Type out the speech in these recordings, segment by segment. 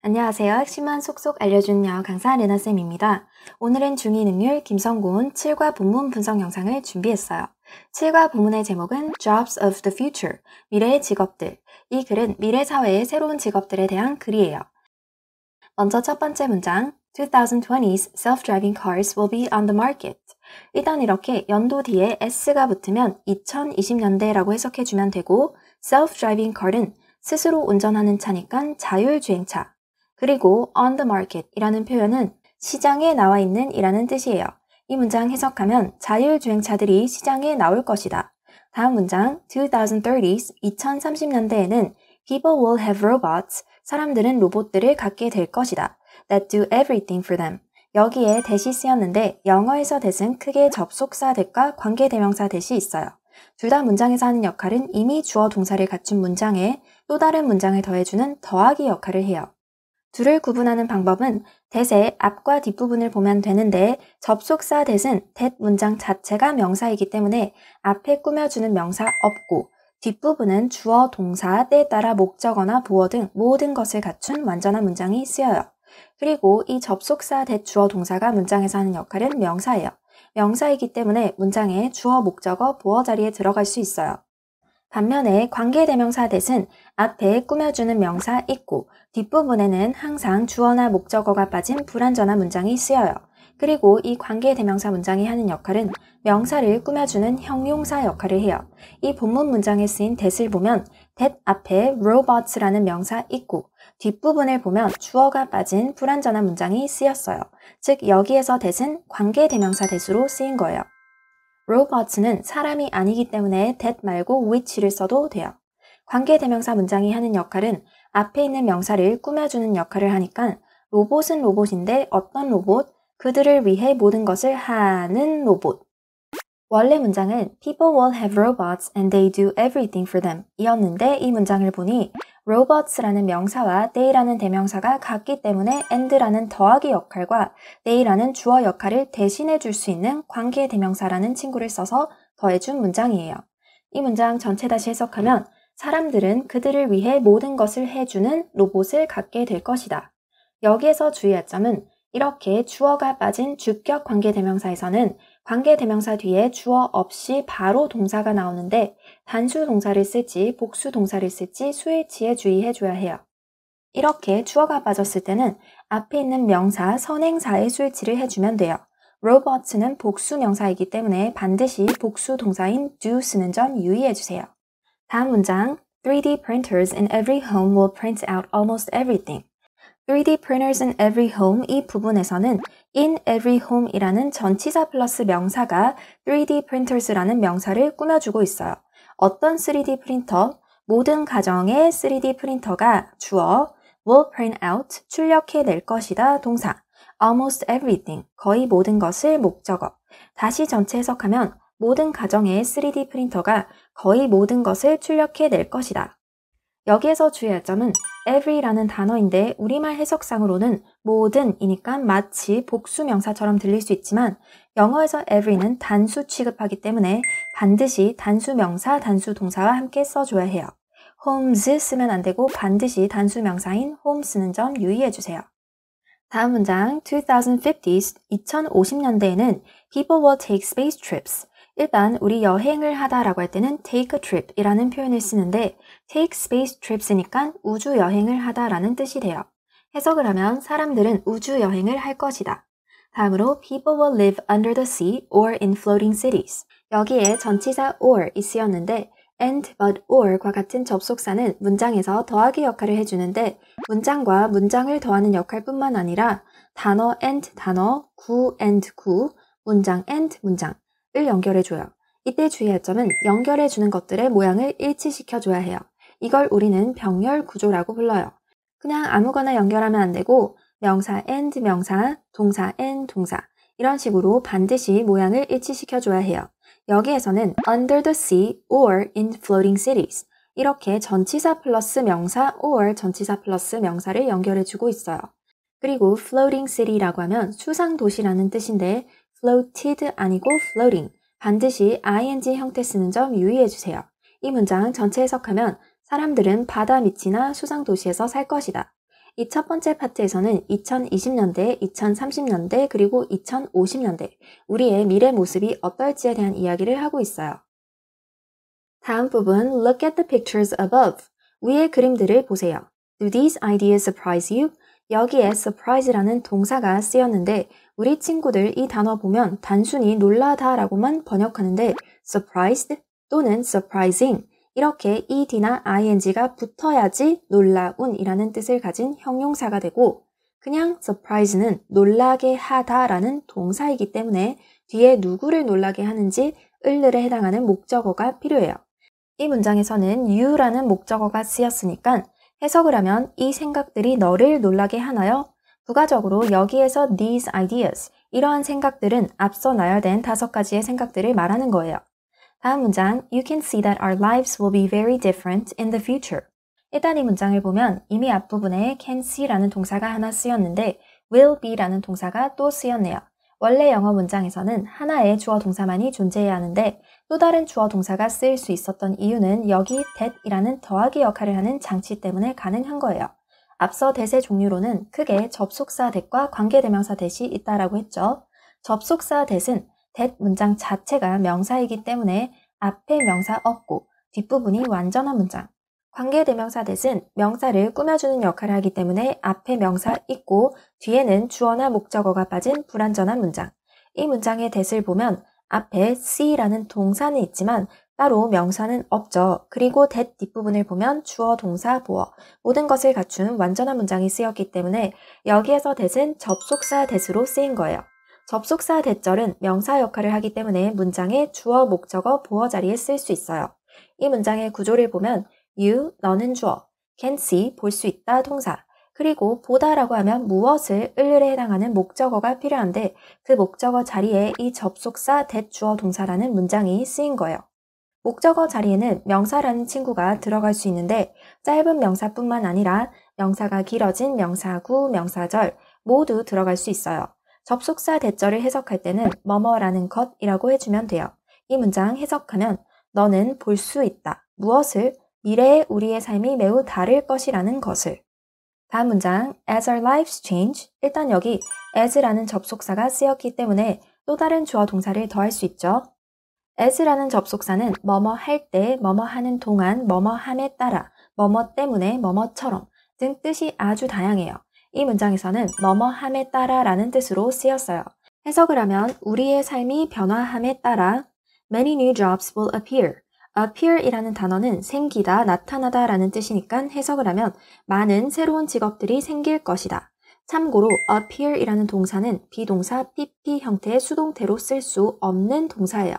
안녕하세요. 핵심만 쏙쏙 알려주는 영어 강사 레나쌤입니다. 오늘은 중2 능률 김성곤 7과 본문 분석 영상을 준비했어요. 7과 본문의 제목은 Jobs of the Future, 미래의 직업들. 이 글은 미래 사회의 새로운 직업들에 대한 글이에요. 먼저 첫 번째 문장, 2020's self-driving cars will be on the market. 일단 이렇게 연도 뒤에 s가 붙으면 2020년대라고 해석해주면 되고 self-driving car은 스스로 운전하는 차니까 자율주행차. 그리고 on the market 이라는 표현은 시장에 나와 있는 이라는 뜻이에요. 이 문장 해석하면 자율주행차들이 시장에 나올 것이다. 다음 문장 2030s 2030년대에는 people will have robots 사람들은 로봇들을 갖게 될 것이다. that do everything for them. 여기에 that이 쓰였는데 영어에서 that은 크게 접속사 that과 관계대명사 that이 있어요. 둘 다 문장에서 하는 역할은 이미 주어 동사를 갖춘 문장에 또 다른 문장을 더해주는 더하기 역할을 해요. 둘을 구분하는 방법은 that의 앞과 뒷부분을 보면 되는데 접속사 that은 that 문장 자체가 명사이기 때문에 앞에 꾸며주는 명사 없고 뒷부분은 주어, 동사, 때에 따라 목적어나 보어 등 모든 것을 갖춘 완전한 문장이 쓰여요. 그리고 이 접속사 that 주어 동사가 문장에서 하는 역할은 명사예요. 명사이기 때문에 문장에 주어, 목적어, 보어 자리에 들어갈 수 있어요. 반면에 관계대명사 that은 앞에 꾸며주는 명사 있고 뒷부분에는 항상 주어나 목적어가 빠진 불완전한 문장이 쓰여요. 그리고 이 관계대명사 문장이 하는 역할은 명사를 꾸며주는 형용사 역할을 해요. 이 본문 문장에 쓰인 that을 보면 that 앞에 robots라는 명사 있고 뒷부분을 보면 주어가 빠진 불완전한 문장이 쓰였어요. 즉 여기에서 that은 관계대명사 that으로 쓰인 거예요. robots는 사람이 아니기 때문에 that 말고 which를 써도 돼요. 관계대명사 문장이 하는 역할은 앞에 있는 명사를 꾸며주는 역할을 하니까 로봇은 로봇인데 어떤 로봇? 그들을 위해 모든 것을 하는 로봇. 원래 문장은 People will have robots and they do everything for them 이었는데 이 문장을 보니 robots라는 명사와 they라는 대명사가 같기 때문에 and라는 더하기 역할과 they라는 주어 역할을 대신해 줄 수 있는 관계 대명사라는 친구를 써서 더해준 문장이에요. 이 문장 전체 다시 해석하면 사람들은 그들을 위해 모든 것을 해주는 로봇을 갖게 될 것이다. 여기에서 주의할 점은 이렇게 주어가 빠진 주격 관계대명사에서는 관계대명사 뒤에 주어 없이 바로 동사가 나오는데 단수 동사를 쓸지 복수 동사를 쓸지 수일치에 주의해줘야 해요. 이렇게 주어가 빠졌을 때는 앞에 있는 명사, 선행사에 수일치를 해주면 돼요. robots는 복수 명사이기 때문에 반드시 복수 동사인 do 쓰는 점 유의해주세요. 다음 문장 3D printers in every home will print out almost everything. 3D printers in every home 이 부분에서는 in every home 이라는 전치사 플러스 명사가 3D printers라는 명사를 꾸며주고 있어요. 어떤 3D 프린터? 모든 가정의 3D 프린터가 주어 will print out 출력해낼 것이다 동사 almost everything 거의 모든 것을 목적어 다시 전체 해석하면 모든 가정의 3D 프린터가 거의 모든 것을 출력해낼 것이다. 여기에서 주의할 점은 every라는 단어인데 우리말 해석상으로는 모든이니까 마치 복수 명사처럼 들릴 수 있지만 영어에서 every는 단수 취급하기 때문에 반드시 단수 명사, 단수 동사와 함께 써줘야 해요. homes 쓰면 안 되고 반드시 단수 명사인 home 쓰는 점 유의해주세요. 다음 문장 2050s 2050년대에는 people will take space trips 일단 우리 여행을 하다라고 할 때는 take a trip 이라는 표현을 쓰는데 take space trips니까 우주 여행을 하다라는 뜻이 돼요. 해석을 하면 사람들은 우주 여행을 할 것이다. 다음으로 people will live under the sea or in floating cities. 여기에 전치사 or이 쓰였는데 and, but, or과 같은 접속사는 문장에서 더하기 역할을 해주는데 문장과 문장을 더하는 역할뿐만 아니라 단어 and 단어, 구 and 구, 문장 and 문장 을 연결해줘요. 이때 주의할 점은 연결해주는 것들의 모양을 일치시켜줘야 해요. 이걸 우리는 병렬 구조라고 불러요. 그냥 아무거나 연결하면 안 되고 명사 and 명사, 동사 and 동사 이런 식으로 반드시 모양을 일치시켜줘야 해요. 여기에서는 under the sea or in floating cities 이렇게 전치사 플러스 명사 or 전치사 플러스 명사를 연결해주고 있어요. 그리고 floating city라고 하면 수상도시라는 뜻인데 floated 아니고 floating, 반드시 ing 형태 쓰는 점 유의해주세요. 이 문장 전체 해석하면 사람들은 바다 밑이나 수상도시에서 살 것이다. 이 첫 번째 파트에서는 2020년대, 2030년대, 그리고 2050년대, 우리의 미래 모습이 어떨지에 대한 이야기를 하고 있어요. 다음 부분, Look at the pictures above. 위의 그림들을 보세요. Do these ideas surprise you? 여기에 surprise라는 동사가 쓰였는데 우리 친구들 이 단어 보면 단순히 놀라다 라고만 번역하는데 surprised 또는 surprising 이렇게 ed나 ing가 붙어야지 놀라운 이라는 뜻을 가진 형용사가 되고 그냥 surprise는 놀라게 하다 라는 동사이기 때문에 뒤에 누구를 놀라게 하는지 을을에 해당하는 목적어가 필요해요. 이 문장에서는 you라는 목적어가 쓰였으니까 해석을 하면 이 생각들이 너를 놀라게 하나요? 부가적으로 여기에서 these ideas, 이러한 생각들은 앞서 나열된 5가지의 생각들을 말하는 거예요. 다음 문장, You can see that our lives will be very different in the future. 일단 이 문장을 보면 이미 앞부분에 can see라는 동사가 하나 쓰였는데 will be라는 동사가 또 쓰였네요. 원래 영어 문장에서는 하나의 주어 동사만이 존재해야 하는데 또 다른 주어 동사가 쓰일 수 있었던 이유는 여기 that이라는 더하기 역할을 하는 장치 때문에 가능한 거예요. 앞서 that의 종류로는 크게 접속사 that과 관계대명사 that이 있다라고 했죠. 접속사 that은 that 문장 자체가 명사이기 때문에 앞에 명사 없고 뒷부분이 완전한 문장. 관계대명사 that은 명사를 꾸며주는 역할을 하기 때문에 앞에 명사 있고 뒤에는 주어나 목적어가 빠진 불완전한 문장. 이 문장의 that을 보면 앞에 see라는 동사는 있지만 따로 명사는 없죠. 그리고 that 뒷부분을 보면 주어, 동사, 보어 모든 것을 갖춘 완전한 문장이 쓰였기 때문에 여기에서 that은 접속사 that으로 쓰인 거예요. 접속사 that절은 명사 역할을 하기 때문에 문장의 주어, 목적어, 보어 자리에 쓸 수 있어요. 이 문장의 구조를 보면 you, 너는 주어, can see, 볼 수 있다, 동사, 그리고 보다라고 하면 무엇을 을에 해당하는 목적어가 필요한데 그 목적어 자리에 이 접속사 that 주어 동사라는 문장이 쓰인 거예요. 목적어 자리에는 명사라는 친구가 들어갈 수 있는데 짧은 명사뿐만 아니라 명사가 길어진 명사구, 명사절 모두 들어갈 수 있어요. 접속사 that절을 해석할 때는 뭐뭐라는 것이라고 해주면 돼요. 이 문장 해석하면 너는 볼 수 있다. 무엇을? 미래의 우리의 삶이 매우 다를 것이라는 것을. 다음 문장, as our lives change. 일단 여기 as라는 접속사가 쓰였기 때문에 또 다른 주어 동사를 더할 수 있죠. as라는 접속사는 뭐뭐 할 때, 뭐뭐 하는 동안, 뭐뭐 함에 따라, 뭐뭐 때문에, 뭐뭐처럼 등 뜻이 아주 다양해요. 이 문장에서는 뭐뭐 함에 따라 라는 뜻으로 쓰였어요. 해석을 하면 우리의 삶이 변화함에 따라 many new jobs will appear. appear이라는 단어는 생기다, 나타나다 라는 뜻이니까 해석을 하면 많은 새로운 직업들이 생길 것이다. 참고로 appear이라는 동사는 비동사 pp 형태의 수동태로 쓸 수 없는 동사예요.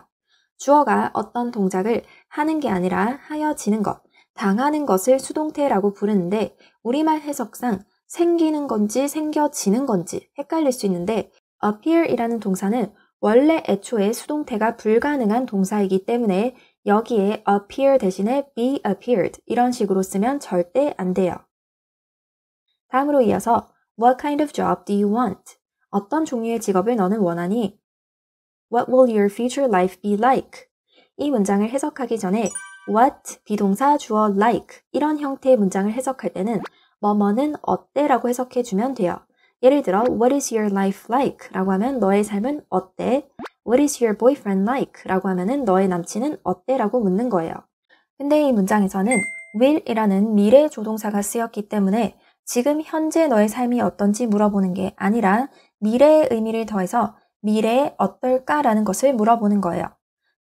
주어가 어떤 동작을 하는 게 아니라 하여지는 것, 당하는 것을 수동태라고 부르는데 우리말 해석상 생기는 건지 생겨지는 건지 헷갈릴 수 있는데 appear이라는 동사는 원래 애초에 수동태가 불가능한 동사이기 때문에 여기에 appear 대신에 be appeared 이런 식으로 쓰면 절대 안 돼요. 다음으로 이어서 What kind of job do you want? 어떤 종류의 직업을 너는 원하니? What will your future life be like? 이 문장을 해석하기 전에 what, 비동사, 주어, like 이런 형태의 문장을 해석할 때는 뭐뭐는 어때라고 해석해주면 돼요. 예를 들어 What is your life like? 라고 하면 너의 삶은 어때? What is your boyfriend like? 라고 하면은 너의 남친은 어때? 라고 묻는 거예요. 근데 이 문장에서는 will이라는 미래 조동사가 쓰였기 때문에 지금 현재 너의 삶이 어떤지 물어보는 게 아니라 미래의 의미를 더해서 미래에 어떨까? 라는 것을 물어보는 거예요.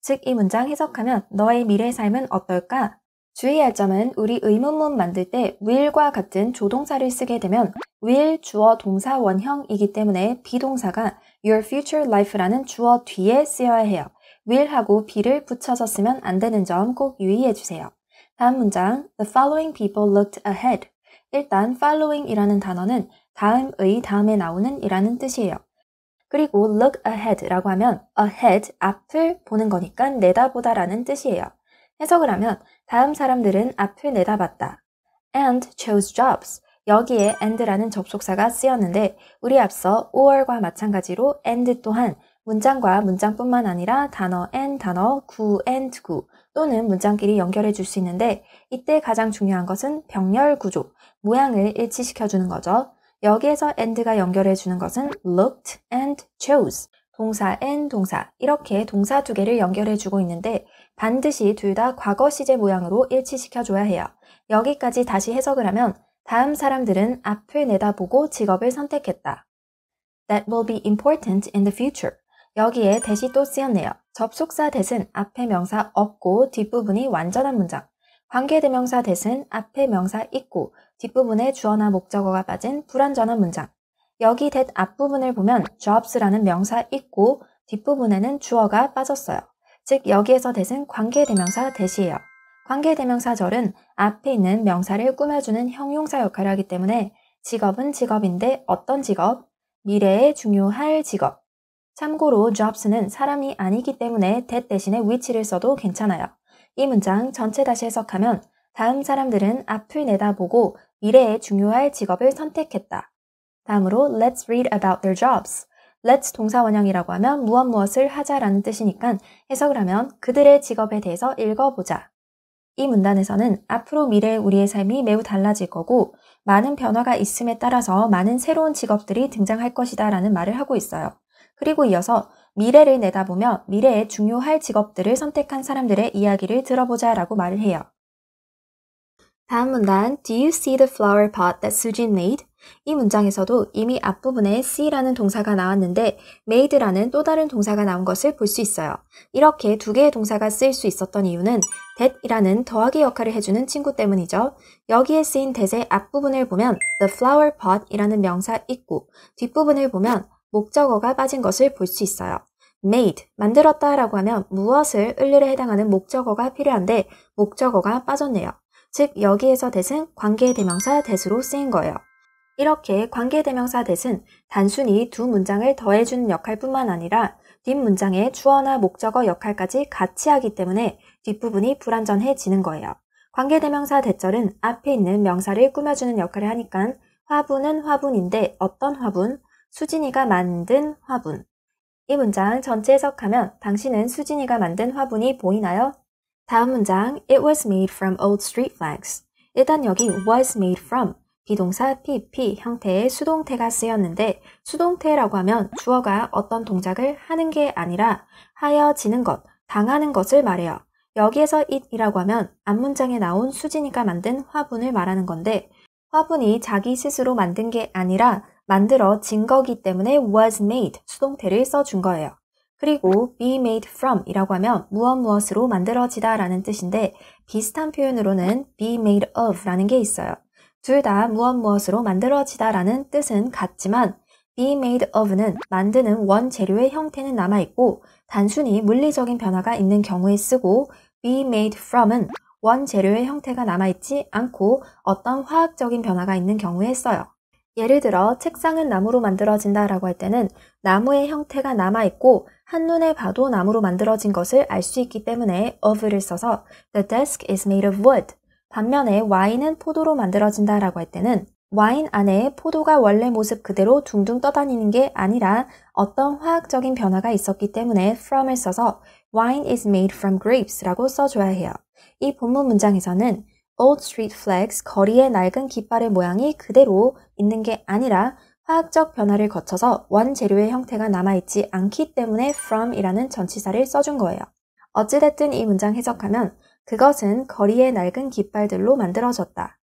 즉, 이 문장 해석하면 너의 미래의 삶은 어떨까? 주의할 점은 우리 의문문 만들 때 will과 같은 조동사를 쓰게 되면 will 주어 동사 원형이기 때문에 비동사가 your future life라는 주어 뒤에 쓰여야 해요. will하고 be를 붙여서 쓰면 안 되는 점 꼭 유의해 주세요. 다음 문장, the following people looked ahead. 일단 following이라는 단어는 다음의 다음에 나오는 이라는 뜻이에요. 그리고 look ahead라고 하면 ahead, 앞을 보는 거니까 내다보다라는 뜻이에요. 해석을 하면 다음 사람들은 앞을 내다봤다. and chose jobs. 여기에 and라는 접속사가 쓰였는데 우리 앞서 or과 마찬가지로 and 또한 문장과 문장뿐만 아니라 단어 and 단어, 구 and 구 또는 문장끼리 연결해 줄 수 있는데 이때 가장 중요한 것은 병렬 구조, 모양을 일치시켜 주는 거죠. 여기에서 and가 연결해 주는 것은 looked and chose. 동사 and 동사 이렇게 동사 두 개를 연결해 주고 있는데 반드시 둘 다 과거 시제 모양으로 일치시켜 줘야 해요. 여기까지 다시 해석을 하면 다음 사람들은 앞을 내다보고 직업을 선택했다. That will be important in the future. 여기에 that이 또 쓰였네요. 접속사 that은 앞에 명사 없고 뒷부분이 완전한 문장. 관계대명사 that은 앞에 명사 있고 뒷부분에 주어나 목적어가 빠진 불완전한 문장. 여기 that 앞부분을 보면 jobs라는 명사 있고 뒷부분에는 주어가 빠졌어요. 즉 여기에서 that은 관계대명사 that이에요. 관계대명사절은 앞에 있는 명사를 꾸며주는 형용사 역할을 하기 때문에 직업은 직업인데 어떤 직업? 미래에 중요할 직업. 참고로 jobs는 사람이 아니기 때문에 that 대신에 which를 써도 괜찮아요. 이 문장 전체 다시 해석하면 다음 사람들은 앞을 내다보고 미래에 중요할 직업을 선택했다. 다음으로 let's read about their jobs. let's 동사 원형이라고 하면 무엇을 하자라는 뜻이니까 해석을 하면 그들의 직업에 대해서 읽어보자. 이 문단에서는 앞으로 미래의 우리의 삶이 매우 달라질 거고 많은 변화가 있음에 따라서 많은 새로운 직업들이 등장할 것이다 라는 말을 하고 있어요. 그리고 이어서 미래를 내다보며 미래에 중요할 직업들을 선택한 사람들의 이야기를 들어보자 라고 말을 해요. 다음 문단 Do you see the flower pot that Sujin made? 이 문장에서도 이미 앞부분에 see라는 동사가 나왔는데 made라는 또 다른 동사가 나온 것을 볼 수 있어요. 이렇게 두 개의 동사가 쓰일 수 있었던 이유는 that이라는 더하기 역할을 해주는 친구 때문이죠. 여기에 쓰인 that의 앞부분을 보면 the flower pot이라는 명사 있고 뒷부분을 보면 목적어가 빠진 것을 볼 수 있어요. made, 만들었다 라고 하면 무엇을 을을에 해당하는 목적어가 필요한데 목적어가 빠졌네요. 즉 여기에서 that은 관계대명사 that으로 쓰인 거예요. 이렇게 관계대명사 that은 단순히 두 문장을 더해주는 역할뿐만 아니라 뒷문장의 주어나 목적어 역할까지 같이 하기 때문에 뒷부분이 불완전해지는 거예요. 관계대명사 that절은 앞에 있는 명사를 꾸며주는 역할을 하니까 화분은 화분인데 어떤 화분? 수진이가 만든 화분. 이 문장 전체 해석하면 당신은 수진이가 만든 화분이 보이나요? 다음 문장 It was made from old street flags. 일단 여기 was made from 비동사 PP 형태의 수동태가 쓰였는데 수동태라고 하면 주어가 어떤 동작을 하는 게 아니라 하여지는 것, 당하는 것을 말해요. 여기에서 it이라고 하면 앞문장에 나온 수진이가 만든 화분을 말하는 건데 화분이 자기 스스로 만든 게 아니라 만들어진 거기 때문에 was made 수동태를 써준 거예요. 그리고 be made from 이라고 하면 무엇으로 만들어지다 라는 뜻인데 비슷한 표현으로는 be made of 라는 게 있어요. 둘 다 무엇으로 만들어지다 라는 뜻은 같지만 be made of는 만드는 원재료의 형태는 남아있고 단순히 물리적인 변화가 있는 경우에 쓰고 be made from은 원재료의 형태가 남아있지 않고 어떤 화학적인 변화가 있는 경우에 써요. 예를 들어 책상은 나무로 만들어진다 라고 할 때는 나무의 형태가 남아있고 한눈에 봐도 나무로 만들어진 것을 알 수 있기 때문에 of를 써서 The desk is made of wood. 반면에 와인은 포도로 만들어진다 라고 할 때는 와인 안에 포도가 원래 모습 그대로 둥둥 떠다니는 게 아니라 어떤 화학적인 변화가 있었기 때문에 from을 써서 Wine is made from grapes 라고 써줘야 해요. 이 본문 문장에서는 Old street flags, 거리의 낡은 깃발의 모양이 그대로 있는 게 아니라 화학적 변화를 거쳐서 원재료의 형태가 남아있지 않기 때문에 from이라는 전치사를 써준 거예요. 어찌됐든 이 문장 해석하면 그것은 거리의 낡은 깃발들로 만들어졌다.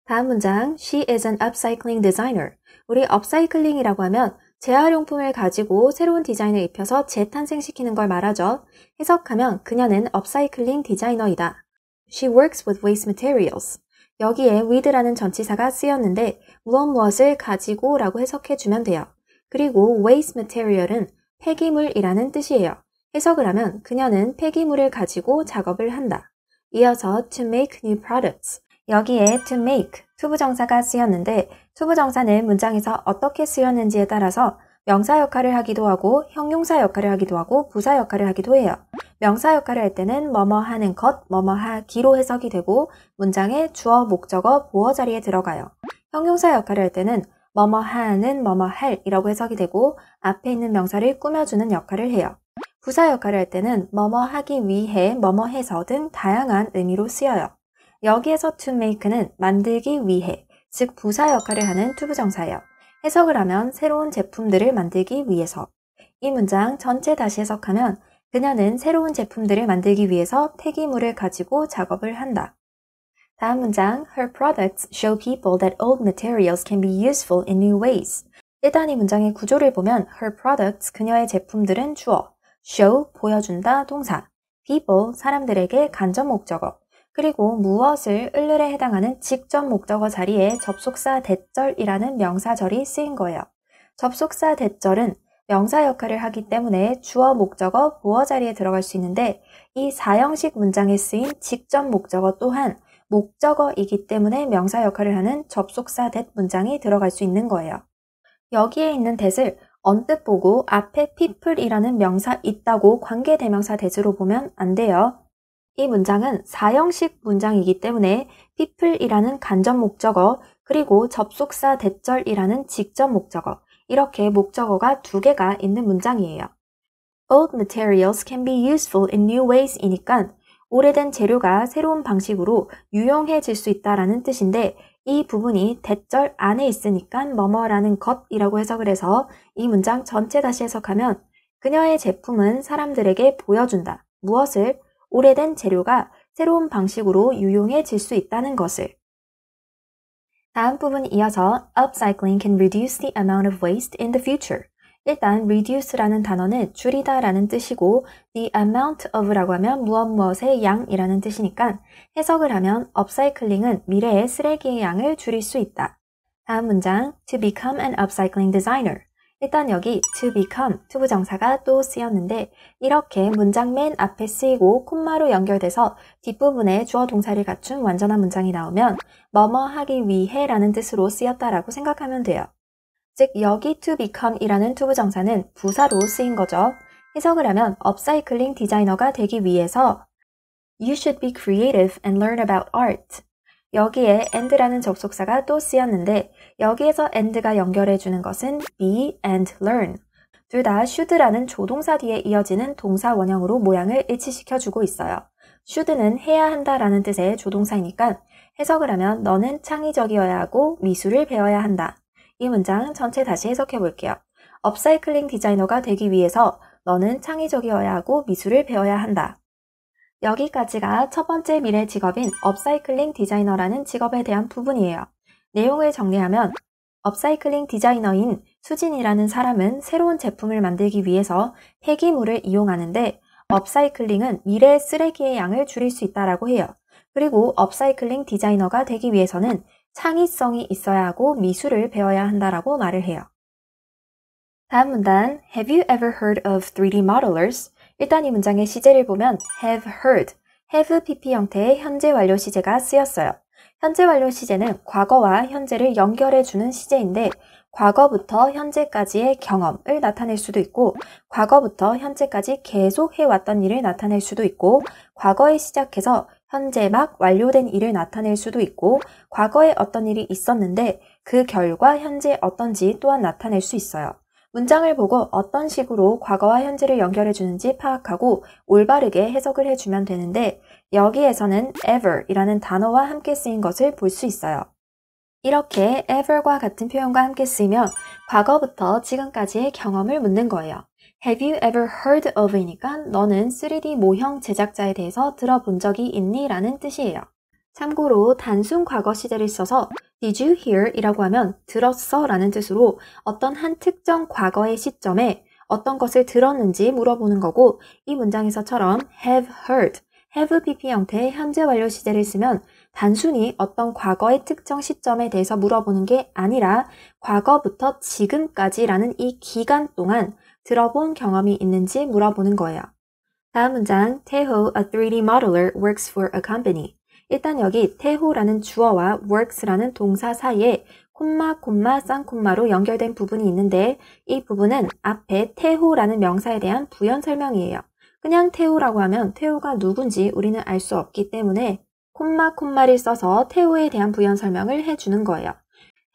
다음 문장 She is an upcycling designer. 우리 업사이클링이라고 하면 재활용품을 가지고 새로운 디자인을 입혀서 재탄생시키는 걸 말하죠. 해석하면 그녀는 업사이클링 디자이너이다. She works with waste materials. 여기에 with라는 전치사가 쓰였는데 무엇을 가지고 라고 해석해주면 돼요. 그리고 waste material은 폐기물이라는 뜻이에요. 해석을 하면 그녀는 폐기물을 가지고 작업을 한다. 이어서 to make new products. 여기에 to make, 투부정사가 쓰였는데 투부정사는 문장에서 어떻게 쓰였는지에 따라서 명사 역할을 하기도 하고 형용사 역할을 하기도 하고 부사 역할을 하기도 해요. 명사 역할을 할 때는 뭐뭐 하는 것, 뭐뭐 하기로 해석이 되고 문장의 주어, 목적어, 보어 자리에 들어가요. 형용사 역할을 할 때는 뭐뭐 하는 뭐뭐 할이라고 해석이 되고 앞에 있는 명사를 꾸며주는 역할을 해요. 부사 역할을 할 때는 뭐뭐 하기 위해, 뭐뭐 해서 등 다양한 의미로 쓰여요. 여기에서 to make는 만들기 위해, 즉 부사 역할을 하는 투부정사예요. 해석을 하면 새로운 제품들을 만들기 위해서. 이 문장 전체 다시 해석하면 그녀는 새로운 제품들을 만들기 위해서 폐기물을 가지고 작업을 한다. 다음 문장, Her products show people that old materials can be useful in new ways. 일단 이 문장의 구조를 보면 Her products, 그녀의 제품들은 주어, show, 보여준다, 동사, people, 사람들에게 간접 목적어, 그리고 무엇을 을을에 해당하는 직접 목적어 자리에 접속사 대절이라는 명사절이 쓰인 거예요. 접속사 대절은 명사 역할을 하기 때문에 주어, 목적어, 보어 자리에 들어갈 수 있는데 이 사형식 문장에 쓰인 직접 목적어 또한 목적어이기 때문에 명사 역할을 하는 접속사 that 문장이 들어갈 수 있는 거예요. 여기에 있는 that을 언뜻 보고 앞에 people이라는 명사 있다고 관계대명사 that으로 보면 안 돼요. 이 문장은 사형식 문장이기 때문에 people이라는 간접 목적어 그리고 접속사 대절이라는 직접 목적어 이렇게 목적어가 두 개가 있는 문장이에요. Old materials can be useful in new ways 이니까 오래된 재료가 새로운 방식으로 유용해질 수 있다라는 뜻인데 이 부분이 대절 안에 있으니까 뭐뭐라는 것이라고 해석을 해서 이 문장 전체 다시 해석하면 그녀의 제품은 사람들에게 보여준다. 무엇을? 오래된 재료가 새로운 방식으로 유용해질 수 있다는 것을. 다음 부분 이어서 upcycling can reduce the amount of waste in the future. 일단 reduce라는 단어는 줄이다 라는 뜻이고 the amount of라고 하면 무엇의 양이라는 뜻이니까 해석을 하면 upcycling은 미래의 쓰레기의 양을 줄일 수 있다. 다음 문장 to become an upcycling designer. 일단 여기 to become, 투부정사가 또 쓰였는데 이렇게 문장 맨 앞에 쓰이고 콤마로 연결돼서 뒷부분에 주어 동사를 갖춘 완전한 문장이 나오면 뭐뭐 하기 위해 라는 뜻으로 쓰였다라고 생각하면 돼요. 즉 여기 to become 이라는 투부정사는 부사로 쓰인 거죠. 해석을 하면 업사이클링 디자이너가 되기 위해서 You should be creative and learn about art. 여기에 and라는 접속사가 또 쓰였는데 여기에서 and가 연결해주는 것은 be and learn. 둘 다 should라는 조동사 뒤에 이어지는 동사 원형으로 모양을 일치시켜주고 있어요. should는 해야 한다라는 뜻의 조동사이니까 해석을 하면 너는 창의적이어야 하고 미술을 배워야 한다. 이 문장 전체 다시 해석해 볼게요. 업사이클링 디자이너가 되기 위해서 너는 창의적이어야 하고 미술을 배워야 한다. 여기까지가 첫 번째 미래 직업인 업사이클링 디자이너라는 직업에 대한 부분이에요. 내용을 정리하면 업사이클링 디자이너인 수진이라는 사람은 새로운 제품을 만들기 위해서 폐기물을 이용하는데 업사이클링은 미래의 쓰레기의 양을 줄일 수 있다라고 해요. 그리고 업사이클링 디자이너가 되기 위해서는 창의성이 있어야 하고 미술을 배워야 한다라고 말을 해요. 다음 문단 Have you ever heard of 3D modelers? 일단 이 문장의 시제를 보면 have heard, have pp 형태의 현재 완료 시제가 쓰였어요. 현재 완료 시제는 과거와 현재를 연결해주는 시제인데 과거부터 현재까지의 경험을 나타낼 수도 있고 과거부터 현재까지 계속 해왔던 일을 나타낼 수도 있고 과거에 시작해서 현재 막 완료된 일을 나타낼 수도 있고 과거에 어떤 일이 있었는데 그 결과 현재 어떤지 또한 나타낼 수 있어요. 문장을 보고 어떤 식으로 과거와 현재를 연결해 주는지 파악하고 올바르게 해석을 해주면 되는데 여기에서는 ever이라는 단어와 함께 쓰인 것을 볼 수 있어요. 이렇게 ever과 같은 표현과 함께 쓰이면 과거부터 지금까지의 경험을 묻는 거예요. Have you ever heard of 이니까 너는 3D 모형 제작자에 대해서 들어본 적이 있니? 라는 뜻이에요. 참고로 단순 과거 시제를 써서 Did you hear? 이라고 하면 들었어? 라는 뜻으로 어떤 한 특정 과거의 시점에 어떤 것을 들었는지 물어보는 거고 이 문장에서처럼 have heard, have pp 형태의 현재 완료 시제를 쓰면 단순히 어떤 과거의 특정 시점에 대해서 물어보는 게 아니라 과거부터 지금까지라는 이 기간 동안 들어본 경험이 있는지 물어보는 거예요. 다음 문장 Taeho, a 3D modeler, works for a company. 일단 여기 태호라는 주어와 works라는 동사 사이에 콤마, 쌍콤마로 연결된 부분이 있는데 이 부분은 앞에 태호라는 명사에 대한 부연 설명이에요. 그냥 태호라고 하면 태호가 누군지 우리는 알 수 없기 때문에 콤마를 써서 태호에 대한 부연 설명을 해주는 거예요.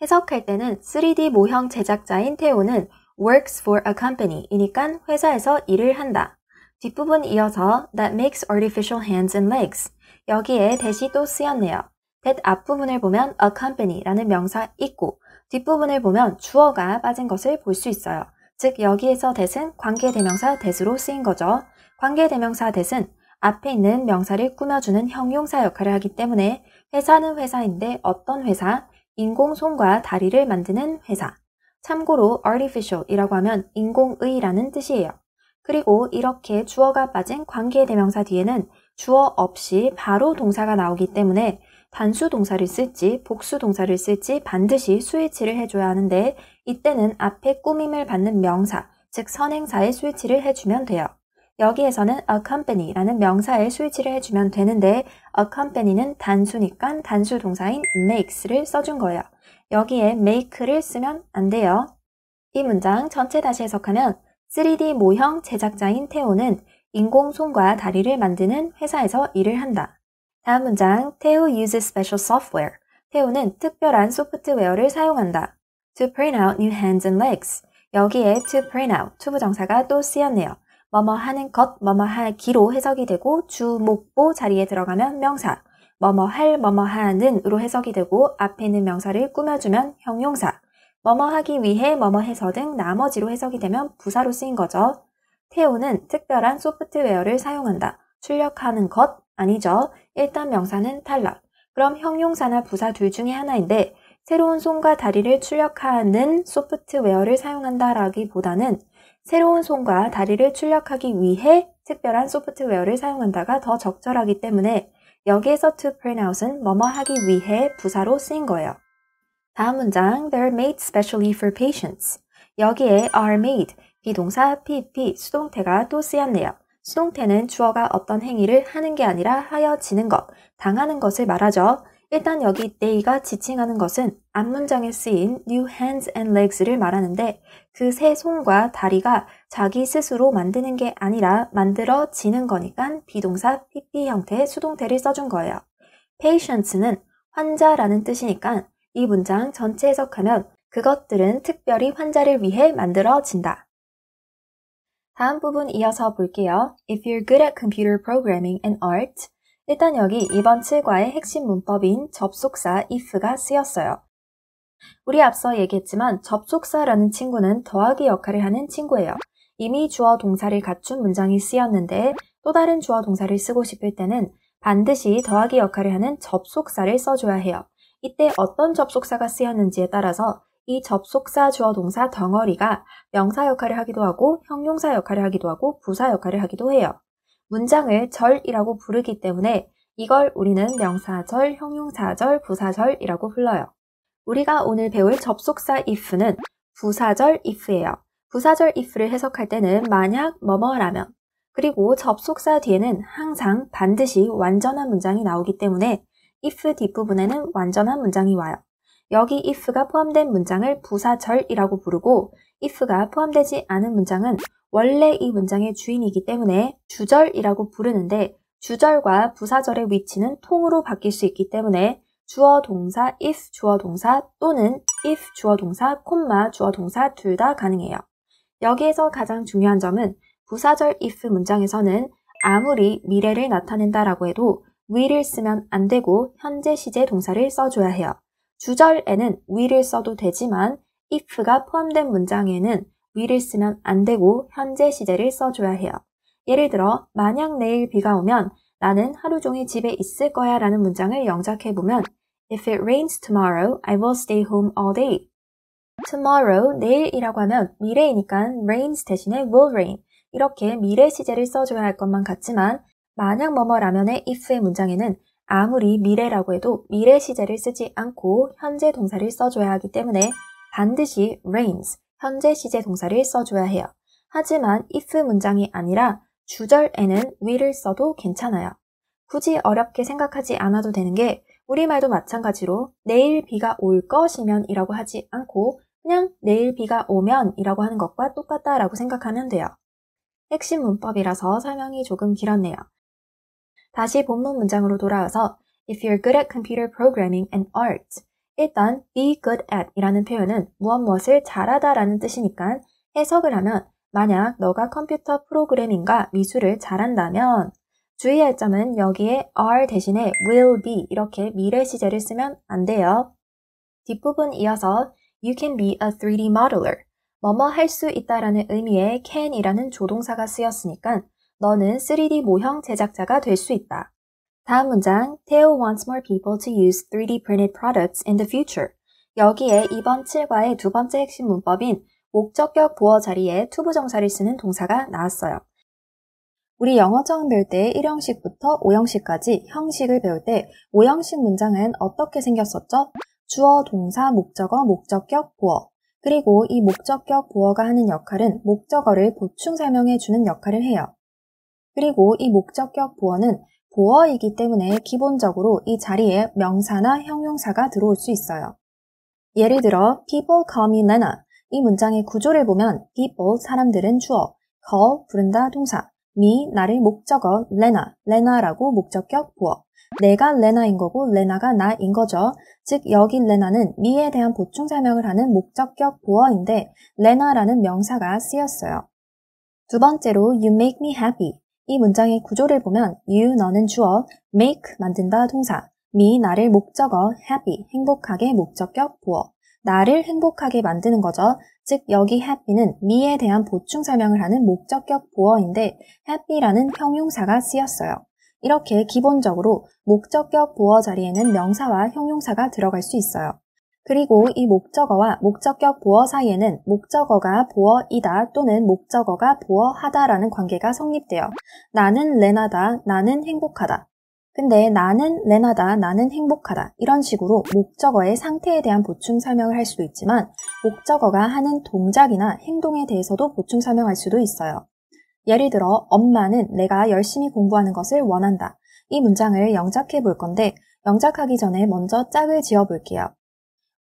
해석할 때는 3D 모형 제작자인 테오는 works for a company 이니까 회사에서 일을 한다. 뒷부분 이어서 that makes artificial hands and legs. 여기에 that이 또 쓰였네요. that 앞부분을 보면 a company라는 명사 있고 뒷부분을 보면 주어가 빠진 것을 볼 수 있어요. 즉 여기에서 that은 관계대명사 that으로 쓰인 거죠. 관계대명사 that은 앞에 있는 명사를 꾸며주는 형용사 역할을 하기 때문에 회사는 회사인데 어떤 회사? 인공 손과 다리를 만드는 회사. 참고로 artificial이라고 하면 인공의라는 뜻이에요. 그리고 이렇게 주어가 빠진 관계대명사 뒤에는 주어 없이 바로 동사가 나오기 때문에 단수 동사를 쓸지 복수 동사를 쓸지 반드시 스위치를 해줘야 하는데 이때는 앞에 꾸밈을 받는 명사, 즉 선행사에 스위치를 해주면 돼요. 여기에서는 a company라는 명사에 스위치를 해주면 되는데 a company는 단수니까 단수 동사인 makes를 써준 거예요. 여기에 make를 쓰면 안 돼요. 이 문장 전체 다시 해석하면 3D 모형 제작자인 테오는 인공 손과 다리를 만드는 회사에서 일을 한다. 다음 문장, 테오 uses special software. 테오는 특별한 소프트웨어를 사용한다. To print out new hands and legs. 여기에 to print out, 투부정사가 또 쓰였네요. 뭐뭐 하는 것, 뭐뭐 하기로 해석이 되고 주, 목, 보 자리에 들어가면 명사. 뭐뭐 할, 뭐뭐 하는으로 해석이 되고 앞에 있는 명사를 꾸며주면 형용사. 뭐뭐 하기 위해, 뭐뭐 해서 등 나머지로 해석이 되면 부사로 쓰인 거죠. 테오는 특별한 소프트웨어를 사용한다. 출력하는 것 아니죠. 일단 명사는 탈락. 그럼 형용사나 부사 둘 중에 하나인데 새로운 손과 다리를 출력하는 소프트웨어를 사용한다라기보다는 새로운 손과 다리를 출력하기 위해 특별한 소프트웨어를 사용한다가 더 적절하기 때문에 여기에서 to print out은 뭐뭐 하기 위해 부사로 쓰인 거예요. 다음 문장, they're made specially for patients. 여기에 are made, 비동사 pp, 수동태가 또 쓰였네요. 수동태는 주어가 어떤 행위를 하는 게 아니라 하여지는 것, 당하는 것을 말하죠. 일단 여기 they가 지칭하는 것은 앞문장에 쓰인 new hands and legs를 말하는데 그 새 손과 다리가 자기 스스로 만드는 게 아니라 만들어지는 거니까 비동사 pp 형태의 수동태를 써준 거예요. patients는 환자라는 뜻이니까 이 문장 전체 해석하면 그것들은 특별히 환자를 위해 만들어진다. 다음 부분 이어서 볼게요. If you're good at computer programming and art, 일단 여기 이번 7과의 핵심 문법인 접속사 if가 쓰였어요. 우리 앞서 얘기했지만 접속사라는 친구는 더하기 역할을 하는 친구예요. 이미 주어 동사를 갖춘 문장이 쓰였는데 또 다른 주어 동사를 쓰고 싶을 때는 반드시 더하기 역할을 하는 접속사를 써줘야 해요. 이때 어떤 접속사가 쓰였는지에 따라서 이 접속사 주어 동사 덩어리가 명사 역할을 하기도 하고 형용사 역할을 하기도 하고 부사 역할을 하기도 해요. 문장을 절이라고 부르기 때문에 이걸 우리는 명사절, 형용사절, 부사절이라고 불러요. 우리가 오늘 배울 접속사 if는 부사절 if예요. 부사절 if를 해석할 때는 만약 뭐뭐라면 그리고 접속사 뒤에는 항상 반드시 완전한 문장이 나오기 때문에 if 뒷부분에는 완전한 문장이 와요. 여기 if가 포함된 문장을 부사절이라고 부르고 if가 포함되지 않은 문장은 원래 이 문장의 주인이기 때문에 주절이라고 부르는데 주절과 부사절의 위치는 통으로 바뀔 수 있기 때문에 주어 동사 if 주어 동사 또는 if 주어 동사 콤마 주어 동사 둘 다 가능해요. 여기에서 가장 중요한 점은 부사절 if 문장에서는 아무리 미래를 나타낸다라고 해도 will을 쓰면 안 되고 현재 시제 동사를 써줘야 해요. 주절에는 will을 써도 되지만 if가 포함된 문장에는 will을 쓰면 안 되고 현재 시제를 써줘야 해요. 예를 들어 만약 내일 비가 오면 나는 하루 종일 집에 있을 거야 라는 문장을 영작해보면 If it rains tomorrow, I will stay home all day. tomorrow, 내일이라고 하면 미래이니까 rains 대신에 will rain 이렇게 미래 시제를 써줘야 할 것만 같지만 만약 뭐뭐라면의 if의 문장에는 아무리 미래라고 해도 미래 시제를 쓰지 않고 현재 동사를 써줘야 하기 때문에 반드시 rains, 현재 시제 동사를 써줘야 해요. 하지만 if 문장이 아니라 주절에는 will을 써도 괜찮아요. 굳이 어렵게 생각하지 않아도 되는 게 우리말도 마찬가지로 내일 비가 올 것이면 이라고 하지 않고 그냥 내일 비가 오면 이라고 하는 것과 똑같다라고 생각하면 돼요. 핵심 문법이라서 설명이 조금 길었네요. 다시 본문 문장으로 돌아와서 If you're good at computer programming and art, 일단 be good at 이라는 표현은 무엇을 잘하다 라는 뜻이니까 해석을 하면 만약 너가 컴퓨터 프로그래밍과 미술을 잘한다면 주의할 점은 여기에 are 대신에 will be 이렇게 미래 시제를 쓰면 안 돼요. 뒷부분 이어서 You can be a 3D modeler. 뭐뭐 할 수 있다라는 의미의 can이라는 조동사가 쓰였으니까 너는 3D 모형 제작자가 될 수 있다. 다음 문장 Theo wants more people to use 3D printed products in the future. 여기에 이번 7과의 두 번째 핵심 문법인 목적격 보어 자리에 투부정사를 쓰는 동사가 나왔어요. 우리 영어 처음 배울 때 1형식부터 5형식까지 형식을 배울 때 5형식 문장은 어떻게 생겼었죠? 주어, 동사, 목적어, 목적격, 보어. 그리고 이 목적격 보어가 하는 역할은 목적어를 보충 설명해주는 역할을 해요. 그리고 이 목적격 보어는 보어이기 때문에 기본적으로 이 자리에 명사나 형용사가 들어올 수 있어요. 예를 들어 People call me Lena. 이 문장의 구조를 보면 people, 사람들은 주어, call, 부른다, 동사, me, 나를 목적어, Lena라고 목적격 보어. 내가 레나인 거고 레나가 나인 거죠. 즉 여기 레나는 me에 대한 보충 설명을 하는 목적격 보어인데 레나라는 명사가 쓰였어요. 두 번째로 you make me happy. 이 문장의 구조를 보면 you, 너는 주어, make, 만든다, 동사, me, 나를 목적어, happy, 행복하게 목적격 보어. 나를 행복하게 만드는 거죠. 즉 여기 happy는 me에 대한 보충 설명을 하는 목적격 보어인데 happy라는 형용사가 쓰였어요. 이렇게 기본적으로 목적격 보어 자리에는 명사와 형용사가 들어갈 수 있어요. 그리고 이 목적어와 목적격 보어 사이에는 목적어가 보어이다 또는 목적어가 보어하다라는 관계가 성립돼요. 나는 레나다, 나는 행복하다. 근데 나는 레나다, 나는 행복하다. 이런 식으로 목적어의 상태에 대한 보충 설명을 할 수도 있지만 목적어가 하는 동작이나 행동에 대해서도 보충 설명할 수도 있어요. 예를 들어 엄마는 내가 열심히 공부하는 것을 원한다. 이 문장을 영작해 볼 건데 영작하기 전에 먼저 짝을 지어 볼게요.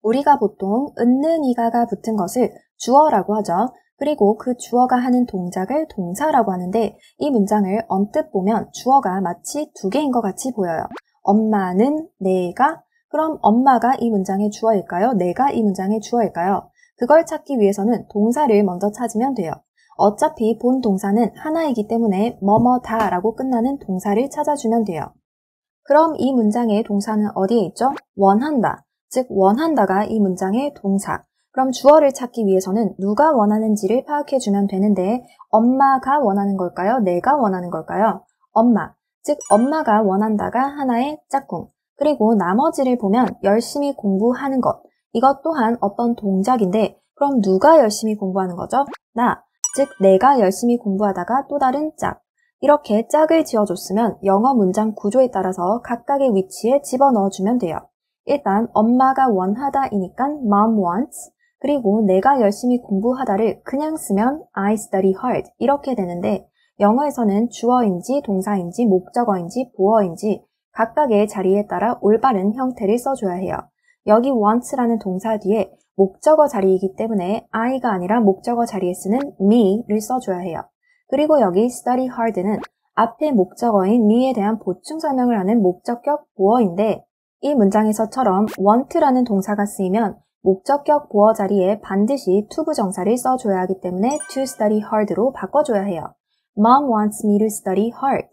우리가 보통 은는 이가가 붙은 것을 주어라고 하죠. 그리고 그 주어가 하는 동작을 동사라고 하는데 이 문장을 언뜻 보면 주어가 마치 두 개인 것 같이 보여요. 엄마는 내가 그럼 엄마가 이 문장의 주어일까요? 내가 이 문장의 주어일까요? 그걸 찾기 위해서는 동사를 먼저 찾으면 돼요. 어차피 본 동사는 하나이기 때문에 뭐뭐다라고 끝나는 동사를 찾아주면 돼요. 그럼 이 문장의 동사는 어디에 있죠? 원한다. 즉 원한다가 이 문장의 동사. 그럼 주어를 찾기 위해서는 누가 원하는지를 파악해주면 되는데 엄마가 원하는 걸까요? 내가 원하는 걸까요? 엄마. 즉 엄마가 원한다가 하나의 짝꿍. 그리고 나머지를 보면 열심히 공부하는 것. 이것 또한 어떤 동작인데 그럼 누가 열심히 공부하는 거죠? 나. 즉 내가 열심히 공부하다가 또 다른 짝. 이렇게 짝을 지어줬으면 영어 문장 구조에 따라서 각각의 위치에 집어넣어주면 돼요. 일단 엄마가 원하다이니까 mom wants. 그리고 내가 열심히 공부하다를 그냥 쓰면 I study hard 이렇게 되는데 영어에서는 주어인지 동사인지 목적어인지 보어인지 각각의 자리에 따라 올바른 형태를 써줘야 해요. 여기 wants라는 동사 뒤에 목적어 자리이기 때문에 I가 아니라 목적어 자리에 쓰는 me를 써줘야 해요. 그리고 여기 study hard는 앞에 목적어인 me에 대한 보충 설명을 하는 목적격 보어인데 이 문장에서처럼 want라는 동사가 쓰이면 목적격 보어 자리에 반드시 투부정사를 써줘야 하기 때문에 to study hard로 바꿔줘야 해요. Mom wants me to study hard.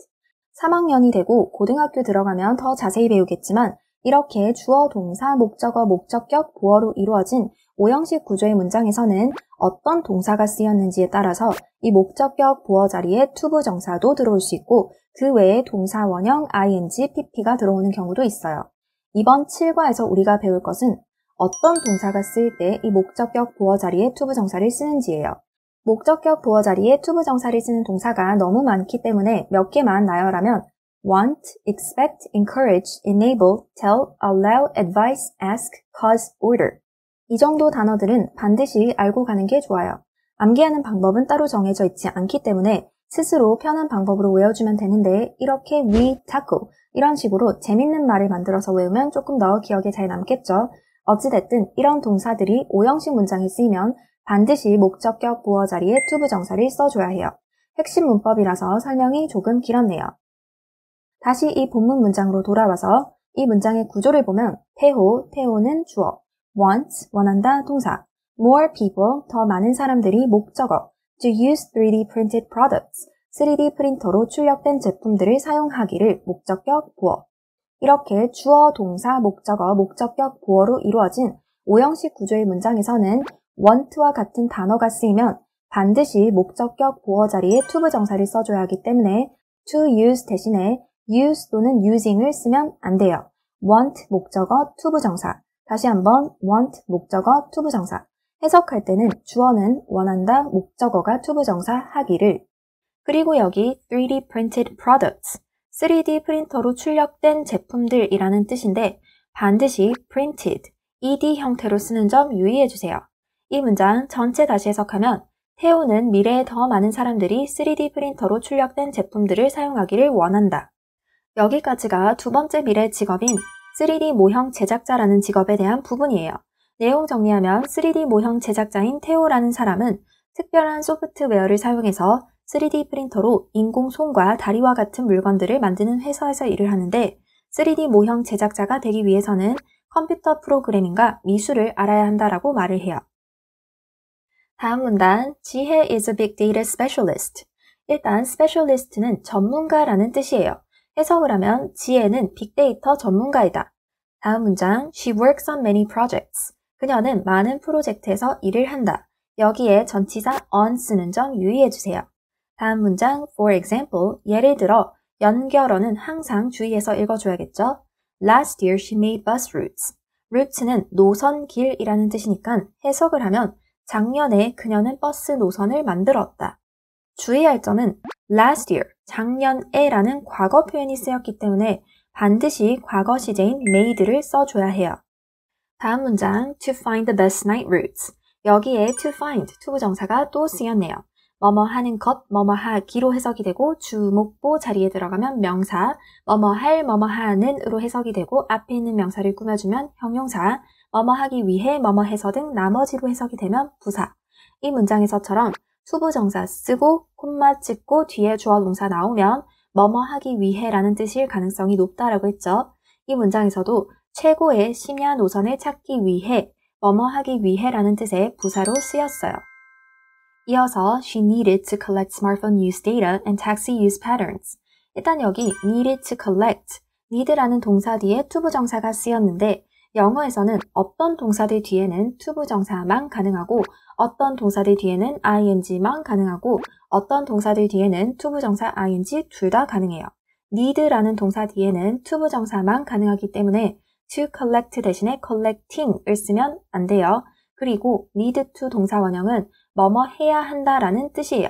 3학년이 되고 고등학교 들어가면 더 자세히 배우겠지만 이렇게 주어, 동사, 목적어, 목적격, 보어로 이루어진 5형식 구조의 문장에서는 어떤 동사가 쓰였는지에 따라서 이 목적격 보어 자리에 투부정사도 들어올 수 있고 그 외에 동사 원형, ing, pp가 들어오는 경우도 있어요. 이번 7과에서 우리가 배울 것은 어떤 동사가 쓰일 때 이 목적격 보어 자리에 투부정사를 쓰는지예요. 목적격 보어 자리에 투부정사를 쓰는 동사가 너무 많기 때문에 몇 개만 나열하면 want, expect, encourage, enable, tell, allow, advise, ask, cause, order. 이 정도 단어들은 반드시 알고 가는 게 좋아요. 암기하는 방법은 따로 정해져 있지 않기 때문에 스스로 편한 방법으로 외워주면 되는데 이렇게 we, tackle 이런 식으로 재밌는 말을 만들어서 외우면 조금 더 기억에 잘 남겠죠. 어찌됐든 이런 동사들이 5형식 문장에 쓰이면 반드시 목적격 보어 자리에 투부정사를 써줘야 해요. 핵심 문법이라서 설명이 조금 길었네요. 다시 이 본문 문장으로 돌아와서 이 문장의 구조를 보면 태호는 주어, want, 원한다 동사, more people, 더 많은 사람들이 목적어, to use 3D printed products, 3D 프린터로 출력된 제품들을 사용하기를 목적격 보어. 이렇게 주어, 동사, 목적어, 목적격 보어로 이루어진 5형식 구조의 문장에서는 want와 같은 단어가 쓰이면 반드시 목적격 보어 자리에 to 부정사를 써줘야 하기 때문에 to use 대신에 use 또는 using을 쓰면 안 돼요. want 목적어 to 부정사. 다시 한번 want 목적어 to 부정사. 해석할 때는 주어는 원한다 목적어가 to 부정사 하기를. 그리고 여기 3D printed products, 3D 프린터로 출력된 제품들이라는 뜻인데 반드시 printed, ed 형태로 쓰는 점 유의해주세요. 이 문장 전체 다시 해석하면 태호는 미래에 더 많은 사람들이 3D 프린터로 출력된 제품들을 사용하기를 원한다. 여기까지가 두 번째 미래 직업인 3D 모형 제작자라는 직업에 대한 부분이에요. 내용 정리하면 3D 모형 제작자인 태호라는 사람은 특별한 소프트웨어를 사용해서 3D 프린터로 인공 손과 다리와 같은 물건들을 만드는 회사에서 일을 하는데 3D 모형 제작자가 되기 위해서는 컴퓨터 프로그래밍과 미술을 알아야 한다라고 말을 해요. 다음 문단, 지혜 is a big data specialist. 일단 specialist는 전문가라는 뜻이에요. 해석을 하면 지혜는 빅데이터 전문가이다. 다음 문장, she works on many projects. 그녀는 많은 프로젝트에서 일을 한다. 여기에 전치사 on 쓰는 점 유의해주세요. 다음 문장, for example, 예를 들어 연결어는 항상 주의해서 읽어줘야겠죠? Last year she made bus routes. route는 노선, 길이라는 뜻이니까 해석을 하면 작년에 그녀는 버스 노선을 만들었다. 주의할 점은 last year, 작년에라는 과거 표현이 쓰였기 때문에 반드시 과거 시제인 made를 써줘야 해요. 다음 문장, to find the best night routes. 여기에 to find, to 부정사가 또 쓰였네요. 뭐뭐 하는 것, 뭐뭐 하기로 해석이 되고 주목보 자리에 들어가면 명사, 뭐뭐 할, 뭐뭐 하는으로 해석이 되고 앞에 있는 명사를 꾸며주면 형용사, 뭐뭐 하기 위해, 뭐뭐 해서 등 나머지로 해석이 되면 부사. 이 문장에서처럼 수부정사 쓰고 콤마 찍고 뒤에 주어 동사 나오면 뭐뭐 하기 위해라는 뜻일 가능성이 높다라고 했죠. 이 문장에서도 최고의 심야 노선을 찾기 위해, 뭐뭐 하기 위해라는 뜻의 부사로 쓰였어요. 이어서 she needed to collect smartphone use data and taxi use patterns. 일단 여기 needed to collect, need라는 동사 뒤에 to 부정사가 쓰였는데 영어에서는 어떤 동사들 뒤에는 to 부정사만 가능하고 어떤 동사들 뒤에는 ing만 가능하고 어떤 동사들 뒤에는 to 부정사 ing 둘 다 가능해요. need라는 동사 뒤에는 to 부정사만 가능하기 때문에 to collect 대신에 collecting을 쓰면 안 돼요. 그리고 need to 동사 원형은 뭐뭐 해야 한다라는 뜻이에요.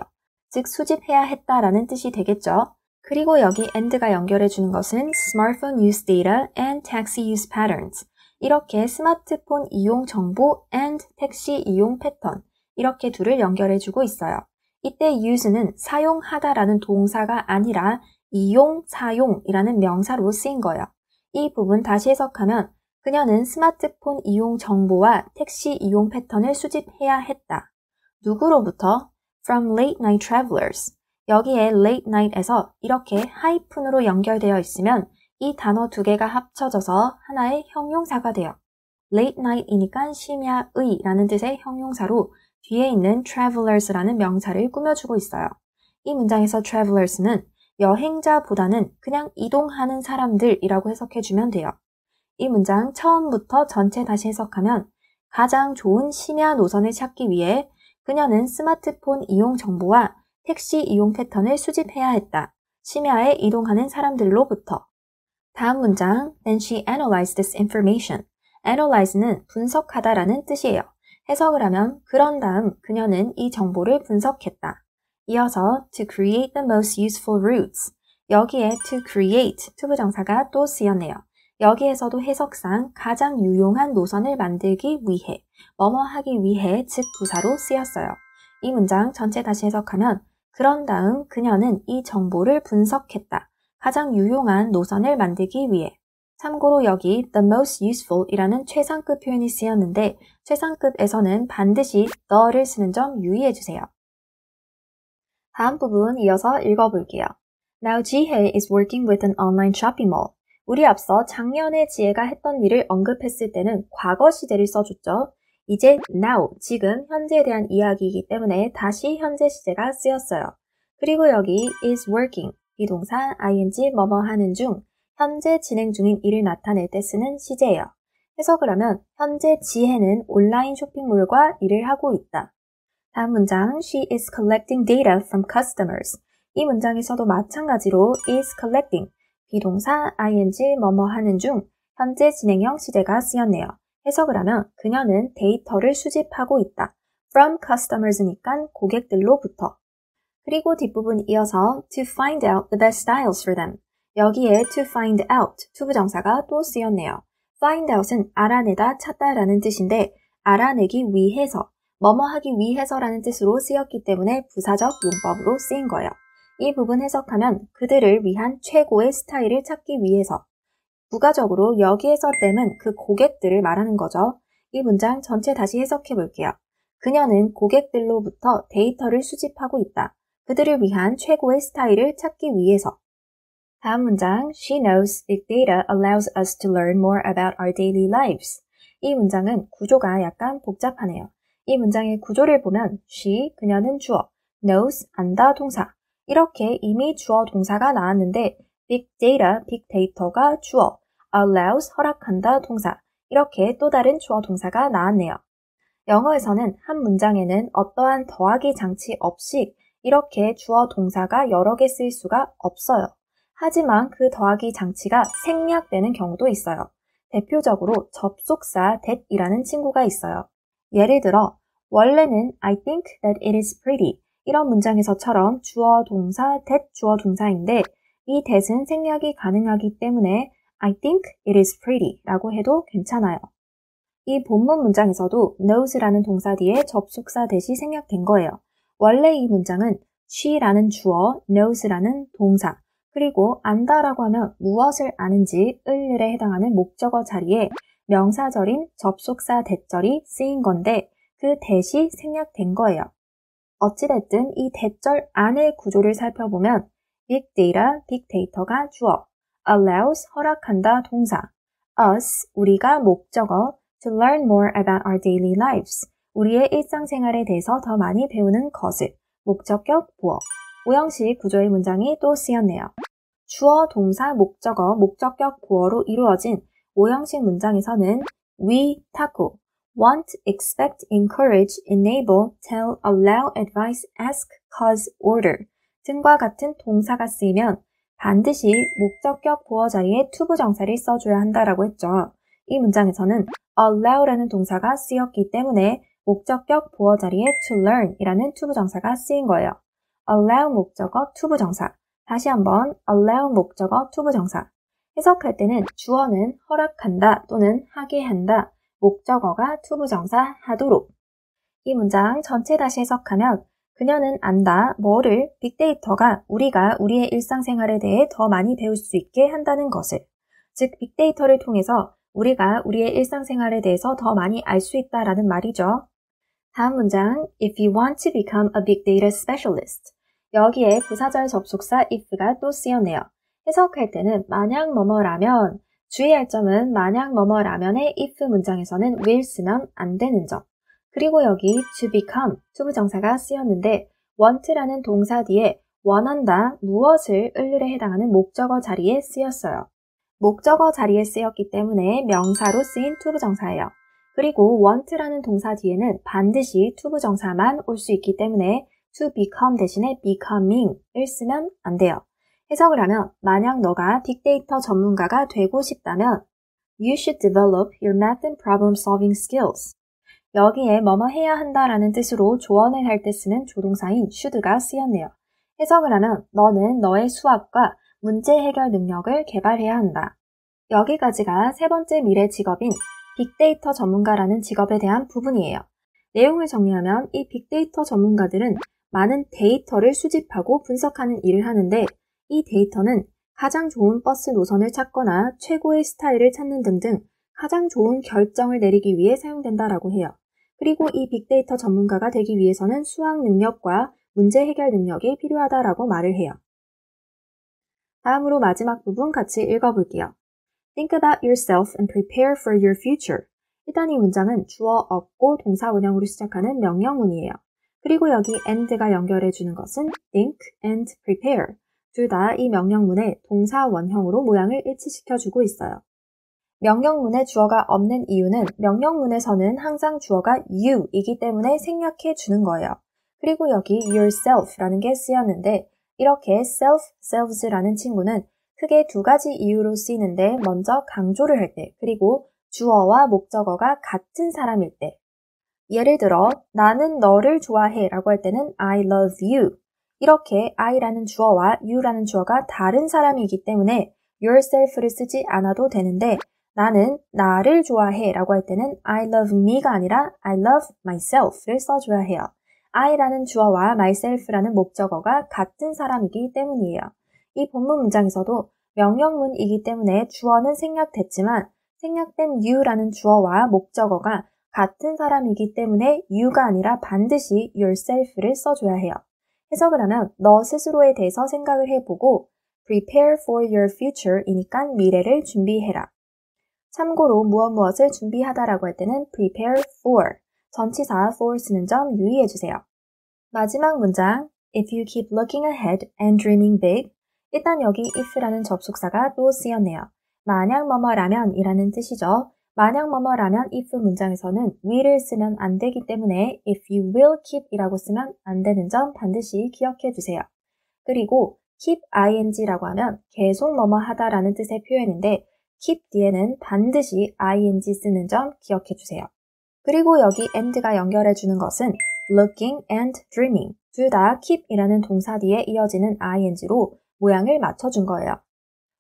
즉 수집해야 했다라는 뜻이 되겠죠. 그리고 여기 and가 연결해주는 것은 smartphone use data and taxi use patterns. 이렇게 스마트폰 이용 정보 and 택시 이용 패턴 이렇게 둘을 연결해주고 있어요. 이때 use는 사용하다라는 동사가 아니라 이용, 사용이라는 명사로 쓰인 거예요. 이 부분 다시 해석하면 그녀는 스마트폰 이용 정보와 택시 이용 패턴을 수집해야 했다. 누구로부터? From late night travelers. 여기에 late night에서 이렇게 하이픈으로 연결되어 있으면 이 단어 두 개가 합쳐져서 하나의 형용사가 돼요. late night이니까 심야의 라는 뜻의 형용사로 뒤에 있는 travelers라는 명사를 꾸며주고 있어요. 이 문장에서 travelers는 여행자보다는 그냥 이동하는 사람들이라고 해석해주면 돼요. 이 문장 처음부터 전체 다시 해석하면 가장 좋은 심야 노선을 찾기 위해 그녀는 스마트폰 이용 정보와 택시 이용 패턴을 수집해야 했다. 심야에 이동하는 사람들로부터. 다음 문장, then she analyzed this information. analyze는 분석하다라는 뜻이에요. 해석을 하면 그런 다음 그녀는 이 정보를 분석했다. 이어서 to create the most useful routes. 여기에 to create, to 부정사가 또 쓰였네요. 여기에서도 해석상 가장 유용한 노선을 만들기 위해, 뭐뭐 하기 위해 즉 부사로 쓰였어요. 이 문장 전체 다시 해석하면 그런 다음 그녀는 이 정보를 분석했다. 가장 유용한 노선을 만들기 위해. 참고로 여기 the most useful 이라는 최상급 표현이 쓰였는데 최상급에서는 반드시 the를 쓰는 점 유의해주세요. 다음 부분 이어서 읽어볼게요. Now Jihae is working with an online shopping mall. 우리 앞서 작년에 지혜가 했던 일을 언급했을 때는 과거 시제를 써줬죠. 이제 now, 지금, 현재에 대한 이야기이기 때문에 다시 현재 시제가 쓰였어요. 그리고 여기 is working, 비동사 ing 뭐뭐 하는 중, 현재 진행 중인 일을 나타낼 때 쓰는 시제예요. 해석을 하면 현재 지혜는 온라인 쇼핑몰과 일을 하고 있다. 다음 문장, she is collecting data from customers. 이 문장에서도 마찬가지로 is collecting, 비동사 ing 뭐뭐 하는 중, 현재 진행형 시제가 쓰였네요. 해석을 하면 그녀는 데이터를 수집하고 있다. from customers니까 고객들로부터. 그리고 뒷부분 이어서 to find out the best styles for them. 여기에 to find out, 투부정사가 또 쓰였네요. find out은 알아내다, 찾다라는 뜻인데 알아내기 위해서, 뭐뭐 하기 위해서라는 뜻으로 쓰였기 때문에 부사적 용법으로 쓰인 거예요. 이 부분 해석하면 그들을 위한 최고의 스타일을 찾기 위해서. 부가적으로 여기에서 them은 그 고객들을 말하는 거죠. 이 문장 전체 다시 해석해 볼게요. 그녀는 고객들로부터 데이터를 수집하고 있다. 그들을 위한 최고의 스타일을 찾기 위해서. 다음 문장, She knows big data allows us to learn more about our daily lives. 이 문장은 구조가 약간 복잡하네요. 이 문장의 구조를 보면 she, 그녀는 주어, knows, 안다, 동사. 이렇게 이미 주어 동사가 나왔는데 big data, 빅데이터가 주어, allows, 허락한다, 동사. 이렇게 또 다른 주어 동사가 나왔네요. 영어에서는 한 문장에는 어떠한 더하기 장치 없이 이렇게 주어 동사가 여러 개 쓸 수가 없어요. 하지만 그 더하기 장치가 생략되는 경우도 있어요. 대표적으로 접속사 that이라는 친구가 있어요. 예를 들어 원래는 I think that it is pretty 이런 문장에서처럼 주어 동사 that 주어 동사인데 이 that은 생략이 가능하기 때문에 I think it is pretty 라고 해도 괜찮아요. 이 본문 문장에서도 knows라는 동사 뒤에 접속사 that이 생략된 거예요. 원래 이 문장은 she라는 주어, knows라는 동사, 그리고 안다라고 하면 무엇을 아는지 을에 해당하는 목적어 자리에 명사절인 접속사 that절이 쓰인 건데 그 that이 생략된 거예요. 어찌됐든 이 that절 안의 구조를 살펴보면 big data, 빅데이터가 주어, allows, 허락한다, 동사, us, 우리가 목적어, to learn more about our daily lives, 우리의 일상생활에 대해서 더 많이 배우는 것을, 목적격, 보어. 오형식 구조의 문장이 또 쓰였네요. 주어, 동사, 목적어, 목적격, 보어로 이루어진 오형식 문장에서는 we, 타구, want, expect, encourage, enable, tell, allow, advise, ask, cause, order 등과 같은 동사가 쓰이면 반드시 목적격, 보어 자리에 투부정사를 써줘야 한다라고 했죠. 이 문장에서는 allow라는 동사가 쓰였기 때문에 목적격, 보어 자리에 to learn 이라는 투부정사가 쓰인 거예요. allow 목적어, 투부정사. 다시 한번 allow 목적어, 투부정사. 해석할 때는 주어는 허락한다 또는 하게 한다. 목적어가 투부정사 하도록. 이 문장 전체 다시 해석하면 그녀는 안다, 뭐를 빅데이터가 우리가 우리의 일상생활에 대해 더 많이 배울 수 있게 한다는 것을. 즉 빅데이터를 통해서 우리가 우리의 일상생활에 대해서 더 많이 알 수 있다라는 말이죠. 다음 문장, if you want to become a big data specialist. 여기에 부사절 접속사 if가 또 쓰였네요. 해석할 때는 만약 뭐뭐라면, 주의할 점은 만약 뭐뭐라면의 if 문장에서는 will 쓰면 안 되는 점. 그리고 여기 to become, 투부정사가 쓰였는데 want라는 동사 뒤에 원한다, 무엇을 을에 해당하는 목적어 자리에 쓰였어요. 목적어 자리에 쓰였기 때문에 명사로 쓰인 투부정사예요. 그리고 want라는 동사 뒤에는 반드시 투부정사만 올 수 있기 때문에 to become 대신에 becoming을 쓰면 안 돼요. 해석을 하면 만약 너가 빅데이터 전문가가 되고 싶다면 You should develop your math and problem solving skills. 여기에 뭐뭐 해야 한다라는 뜻으로 조언을 할 때 쓰는 조동사인 should가 쓰였네요. 해석을 하면 너는 너의 수학과 문제 해결 능력을 개발해야 한다. 여기까지가 세 번째 미래 직업인 빅데이터 전문가라는 직업에 대한 부분이에요. 내용을 정리하면 이 빅데이터 전문가들은 많은 데이터를 수집하고 분석하는 일을 하는데 이 데이터는 가장 좋은 버스 노선을 찾거나 최고의 스타일을 찾는 등등 가장 좋은 결정을 내리기 위해 사용된다라고 해요. 그리고 이 빅데이터 전문가가 되기 위해서는 수학 능력과 문제 해결 능력이 필요하다라고 말을 해요. 다음으로 마지막 부분 같이 읽어볼게요. Think about yourself and prepare for your future. 일단 이 문장은 주어 없고 동사 원형으로 시작하는 명령문이에요. 그리고 여기 and가 연결해주는 것은 think and prepare. 둘 다 이 명령문의 동사 원형으로 모양을 일치시켜주고 있어요. 명령문에 주어가 없는 이유는 명령문에서는 항상 주어가 you이기 때문에 생략해 주는 거예요. 그리고 여기 yourself라는 게 쓰였는데 이렇게 selves라는 친구는 크게 두 가지 이유로 쓰이는데 먼저 강조를 할 때 그리고 주어와 목적어가 같은 사람일 때 예를 들어 나는 너를 좋아해 라고 할 때는 I love you 이렇게 I라는 주어와 you라는 주어가 다른 사람이기 때문에 yourself를 쓰지 않아도 되는데 나는 나를 좋아해 라고 할 때는 I love me가 아니라 I love myself를 써줘야 해요. I라는 주어와 myself라는 목적어가 같은 사람이기 때문이에요. 이 본문 문장에서도 명령문이기 때문에 주어는 생략됐지만 생략된 you라는 주어와 목적어가 같은 사람이기 때문에 you가 아니라 반드시 yourself를 써줘야 해요. 해석을 하면 너 스스로에 대해서 생각을 해보고 prepare for your future 이니까 미래를 준비해라. 참고로 무엇을 준비하다라고 할 때는 prepare for, 전치사 for 쓰는 점 유의해주세요. 마지막 문장, if you keep looking ahead and dreaming big, 일단 여기 if라는 접속사가 또 쓰였네요. 만약 뭐뭐라면 이라는 뜻이죠. 만약 뭐뭐라면 if 문장에서는 will을 쓰면 안 되기 때문에 if you will keep 이라고 쓰면 안 되는 점 반드시 기억해 주세요. 그리고 keep ing라고 하면 계속 뭐뭐 하다라는 뜻의 표현인데 keep 뒤에는 반드시 ing 쓰는 점 기억해 주세요. 그리고 여기 and가 연결해 주는 것은 looking and dreaming 둘 다 keep이라는 동사 뒤에 이어지는 ing로 모양을 맞춰준 거예요.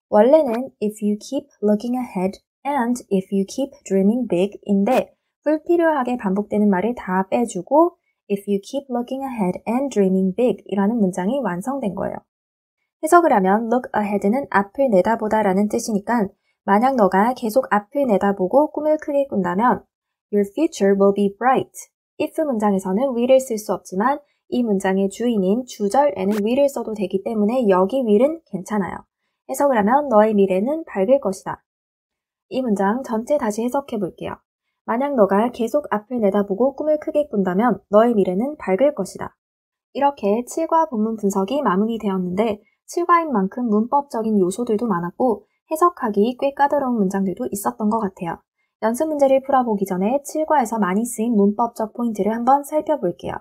원래는 if you keep looking ahead and if you keep dreaming big 인데 불필요하게 반복되는 말을 다 빼주고 if you keep looking ahead and dreaming big 이라는 문장이 완성된 거예요. 해석을 하면 look ahead는 앞을 내다보다 라는 뜻이니까 만약 너가 계속 앞을 내다보고 꿈을 크게 꾼다면 your future will be bright. if 문장에서는 will을 쓸 수 없지만 이 문장의 주인인 주절에는 will을 써도 되기 때문에 여기 will은 괜찮아요. 해석을 하면 너의 미래는 밝을 것이다. 이 문장 전체 다시 해석해 볼게요. 만약 너가 계속 앞을 내다보고 꿈을 크게 꾼다면 너의 미래는 밝을 것이다. 이렇게 7과 본문 분석이 마무리되었는데 7과인 만큼 문법적인 요소들도 많았고 해석하기 꽤 까다로운 문장들도 있었던 것 같아요. 연습 문제를 풀어보기 전에 7과에서 많이 쓰인 문법적 포인트를 한번 살펴볼게요.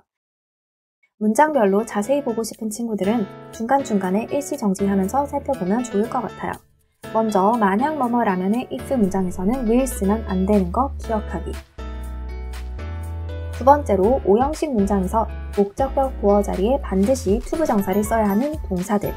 문장별로 자세히 보고 싶은 친구들은 중간중간에 일시정지하면서 살펴보면 좋을 것 같아요. 먼저 만약 뭐뭐라면의 if 문장에서는 will 쓰면 안 되는 거 기억하기. 두 번째로 오형식 문장에서 목적격 보어 자리에 반드시 to 부정사를 써야 하는 동사들.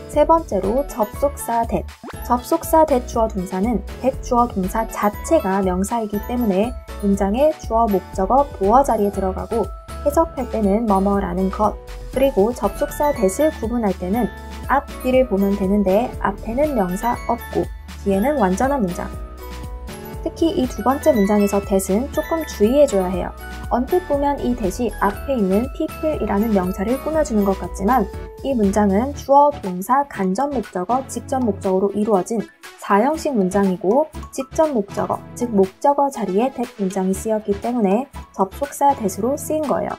세 번째로 접속사 that. 접속사 that 주어 동사는 that 주어 동사 자체가 명사이기 때문에 문장의 주어 목적어 보어 자리에 들어가고 해석할 때는 뭐뭐라는 것, 그리고 접속사 that을 구분할 때는 앞, 뒤를 보면 되는데 앞에는 명사 없고 뒤에는 완전한 문장. 특히 이 두 번째 문장에서 that은 조금 주의해줘야 해요. 언뜻 보면 이 that이 앞에 있는 people이라는 명사를 꾸며주는 것 같지만 이 문장은 주어, 동사, 간접 목적어, 직접 목적어로 이루어진 4형식 문장이고 직접 목적어, 즉 목적어 자리에 that 문장이 쓰였기 때문에 접속사 that으로 쓰인 거예요.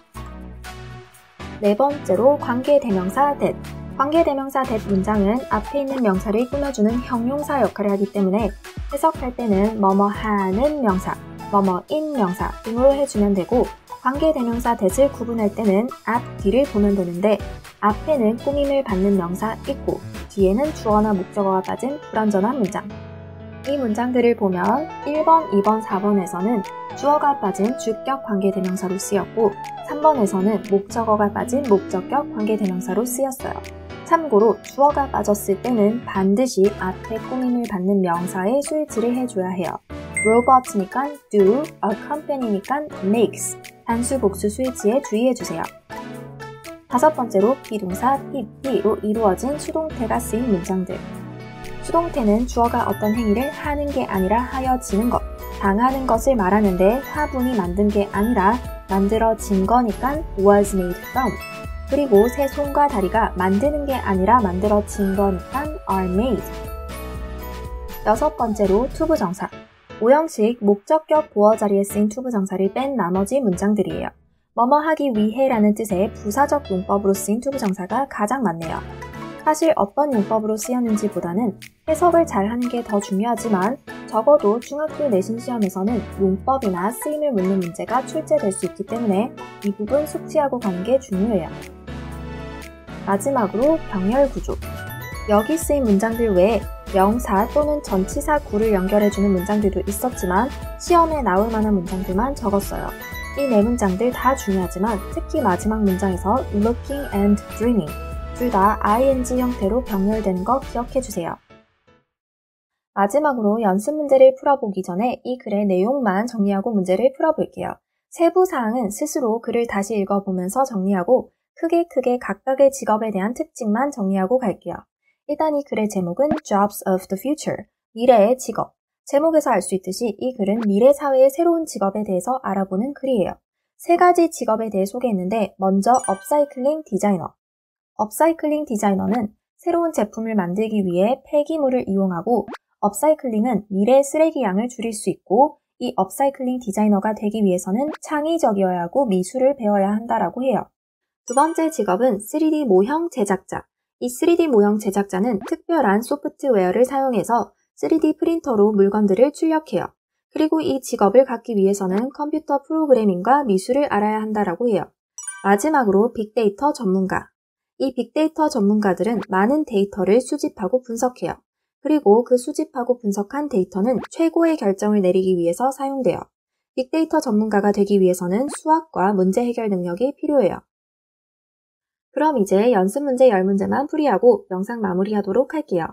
네 번째로 관계대명사 that. 관계대명사 that 문장은 앞에 있는 명사를 꾸며주는 형용사 역할을 하기 때문에 해석할 때는 뭐뭐 하는 명사, 뭐뭐인 명사 등으로 해주면 되고 관계대명사 that을 구분할 때는 앞, 뒤를 보면 되는데 앞에는 꾸밈을 받는 명사 있고 뒤에는 주어나 목적어가 빠진 불완전한 문장. 이 문장들을 보면 1번, 2번, 4번에서는 주어가 빠진 주격 관계대명사로 쓰였고 3번에서는 목적어가 빠진 목적격 관계대명사로 쓰였어요. 참고로 주어가 빠졌을 때는 반드시 앞에 꾸밈을 받는 명사에 스위치를 해줘야 해요. robot니까 do, accompany니까 makes, 단수 복수 스위치에 주의해주세요. 다섯 번째로 비동사 pp로 이루어진 수동태가 쓰인 문장들. 수동태는 주어가 어떤 행위를 하는 게 아니라 하여지는 것, 당하는 것을 말하는데 화분이 만든 게 아니라 만들어진 거니까 was made from. 그리고 새 손과 다리가 만드는 게 아니라 만들어진 거니까 are made. 여섯 번째로 투부정사. 오형식 목적격 보어 자리에 쓰인 투부정사를 뺀 나머지 문장들이에요. 뭐뭐 하기 위해라는 뜻의 부사적 용법으로 쓰인 투부정사가 가장 많네요. 사실 어떤 용법으로 쓰였는지 보다는 해석을 잘하는 게 더 중요하지만 적어도 중학교 내신 시험에서는 용법이나 쓰임을 묻는 문제가 출제될 수 있기 때문에 이 부분 숙지하고 가는 게 중요해요. 마지막으로 병렬 구조. 여기 쓰인 문장들 외에 명사 또는 전치사 구를 연결해주는 문장들도 있었지만 시험에 나올 만한 문장들만 적었어요. 이 네 문장들 다 중요하지만 특히 마지막 문장에서 looking and dreaming 둘 다 ing 형태로 병렬되는 거 기억해주세요. 마지막으로 연습 문제를 풀어보기 전에 이 글의 내용만 정리하고 문제를 풀어볼게요. 세부 사항은 스스로 글을 다시 읽어보면서 정리하고 크게 각각의 직업에 대한 특징만 정리하고 갈게요. 일단 이 글의 제목은 Jobs of the Future, 미래의 직업. 제목에서 알 수 있듯이 이 글은 미래 사회의 새로운 직업에 대해서 알아보는 글이에요. 세 가지 직업에 대해 소개했는데 먼저 업사이클링 디자이너. 업사이클링 디자이너는 새로운 제품을 만들기 위해 폐기물을 이용하고 업사이클링은 미래의 쓰레기 양을 줄일 수 있고 이 업사이클링 디자이너가 되기 위해서는 창의적이어야 하고 미술을 배워야 한다라고 해요. 두 번째 직업은 3D 모형 제작자. 이 3D 모형 제작자는 특별한 소프트웨어를 사용해서 3D 프린터로 물건들을 출력해요. 그리고 이 직업을 갖기 위해서는 컴퓨터 프로그래밍과 미술을 알아야 한다라고 해요. 마지막으로 빅데이터 전문가. 이 빅데이터 전문가들은 많은 데이터를 수집하고 분석해요. 그리고 그 수집하고 분석한 데이터는 최고의 결정을 내리기 위해서 사용돼요. 빅데이터 전문가가 되기 위해서는 수학과 문제 해결 능력이 필요해요. 그럼 이제 연습 문제 10문제만 풀이하고 영상 마무리하도록 할게요.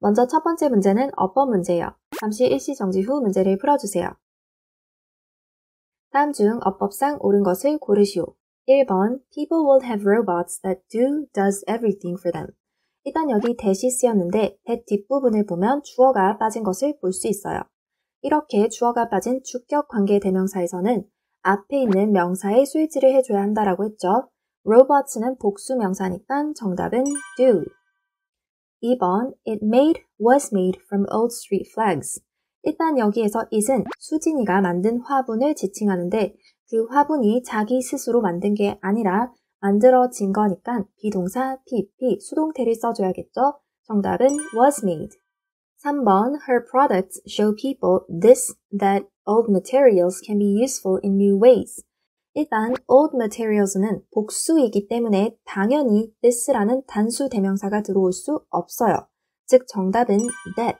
먼저 첫 번째 문제는 어법 문제예요. 잠시 일시 정지 후 문제를 풀어주세요. 다음 중 어법상 옳은 것을 고르시오. 1번 People will have robots that does everything for them. 일단 여기 that이 쓰였는데 that 뒷부분을 보면 주어가 빠진 것을 볼 수 있어요. 이렇게 주어가 빠진 주격 관계 대명사에서는 앞에 있는 명사의 수일치를 해줘야 한다라고 했죠. robots는 복수 명사니까 정답은 do. 2번 It was made from old street flags. 일단 여기에서 it은 수진이가 만든 화분을 지칭하는데 그 화분이 자기 스스로 만든 게 아니라 만들어진 거니까 비동사 PP 수동태를 써줘야겠죠. 정답은 was made. 3번 Her products show people that old materials can be useful in new ways. 일단 old materials는 복수이기 때문에 당연히 this라는 단수 대명사가 들어올 수 없어요. 즉 정답은 that.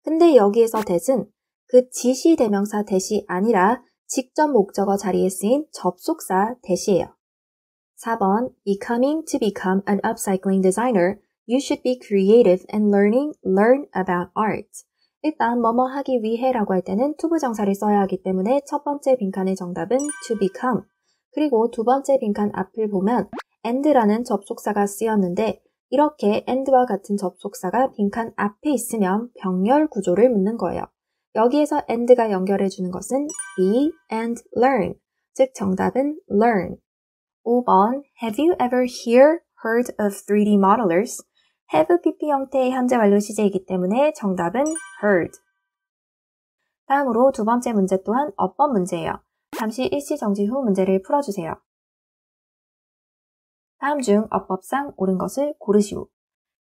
근데 여기에서 that은 그 지시 대명사 that이 아니라 직접 목적어 자리에 쓰인 접속사 that이에요. 4번 Becoming to become an upcycling designer, you should be creative and learn about art. 일단 뭐뭐 하기 위해라고 할 때는 투부정사를 써야 하기 때문에 첫 번째 빈칸의 정답은 to become. 그리고 두 번째 빈칸 앞을 보면 and라는 접속사가 쓰였는데 이렇게 and와 같은 접속사가 빈칸 앞에 있으면 병렬 구조를 묻는 거예요. 여기에서 and가 연결해주는 것은 be and learn. 즉 정답은 learn. 5번 Have you ever heard of 3D modelers? have pp 형태의 현재 완료 시제이기 때문에 정답은 heard. 다음으로 두 번째 문제 또한 어법 문제예요. 잠시 일시 정지 후 문제를 풀어주세요. 다음 중 어법상 옳은 것을 고르시오.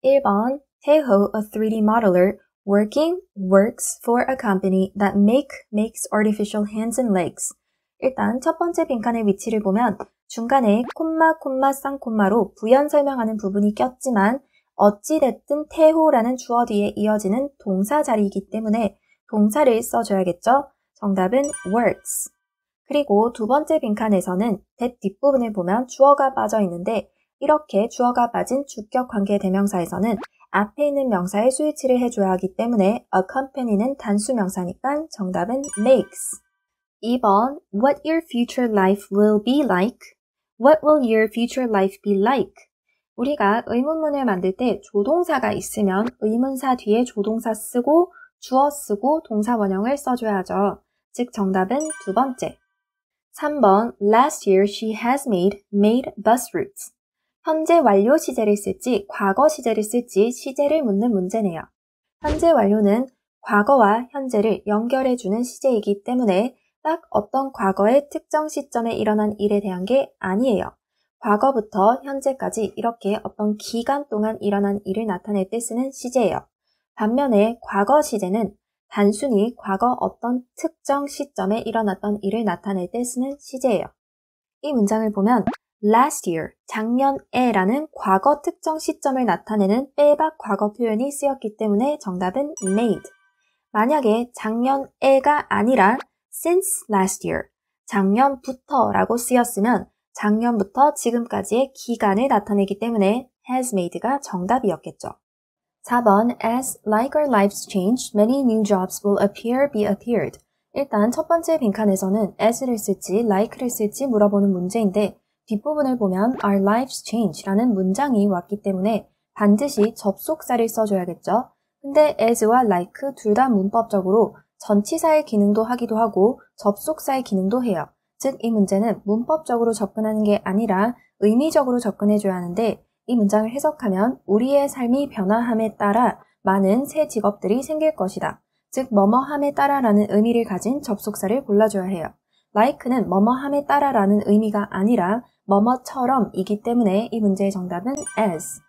1번 Taeho, a 3D modeler, works for a company that makes artificial hands and legs. 일단 첫 번째 빈칸의 위치를 보면 중간에 콤마 쌍콤마로 부연 설명하는 부분이 꼈지만 어찌됐든 태호라는 주어 뒤에 이어지는 동사 자리이기 때문에 동사를 써줘야겠죠? 정답은 works. 그리고 두 번째 빈칸에서는 that 뒷부분을 보면 주어가 빠져 있는데 이렇게 주어가 빠진 주격 관계 대명사에서는 앞에 있는 명사의 수일치를 해줘야 하기 때문에 accompany는 단수 명사니까 정답은 makes. 2번 What your future life will be like? What will your future life be like? 우리가 의문문을 만들 때 조동사가 있으면 의문사 뒤에 조동사 쓰고 주어 쓰고 동사 원형을 써줘야 하죠. 즉 정답은 두 번째. 3번 Last year she has made bus routes. 현재 완료 시제를 쓸지 과거 시제를 쓸지 시제를 묻는 문제네요. 현재 완료는 과거와 현재를 연결해주는 시제이기 때문에 딱 어떤 과거의 특정 시점에 일어난 일에 대한 게 아니에요. 과거부터 현재까지 이렇게 어떤 기간 동안 일어난 일을 나타낼 때 쓰는 시제예요. 반면에 과거 시제는 단순히 과거 어떤 특정 시점에 일어났던 일을 나타낼 때 쓰는 시제예요. 이 문장을 보면 last year, 작년에라는 과거 특정 시점을 나타내는 빼박 과거 표현이 쓰였기 때문에 정답은 made. 만약에 작년에가 아니라 since last year, 작년부터라고 쓰였으면 작년부터 지금까지의 기간을 나타내기 때문에 has made가 정답이었겠죠. 4번 As like our lives change, many new jobs will be appeared. 일단 첫 번째 빈칸에서는 as를 쓸지 like를 쓸지 물어보는 문제인데 뒷부분을 보면 our lives change라는 문장이 왔기 때문에 반드시 접속사를 써줘야겠죠. 근데 as와 like 둘 다 문법적으로 전치사의 기능도 하기도 하고 접속사의 기능도 해요. 즉, 이 문제는 문법적으로 접근하는 게 아니라 의미적으로 접근해줘야 하는데 이 문장을 해석하면 우리의 삶이 변화함에 따라 많은 새 직업들이 생길 것이다. 즉, 뭐뭐함에 따라라는 의미를 가진 접속사를 골라줘야 해요. like는 뭐뭐함에 따라라는 의미가 아니라 뭐뭐처럼이기 때문에 이 문제의 정답은 as.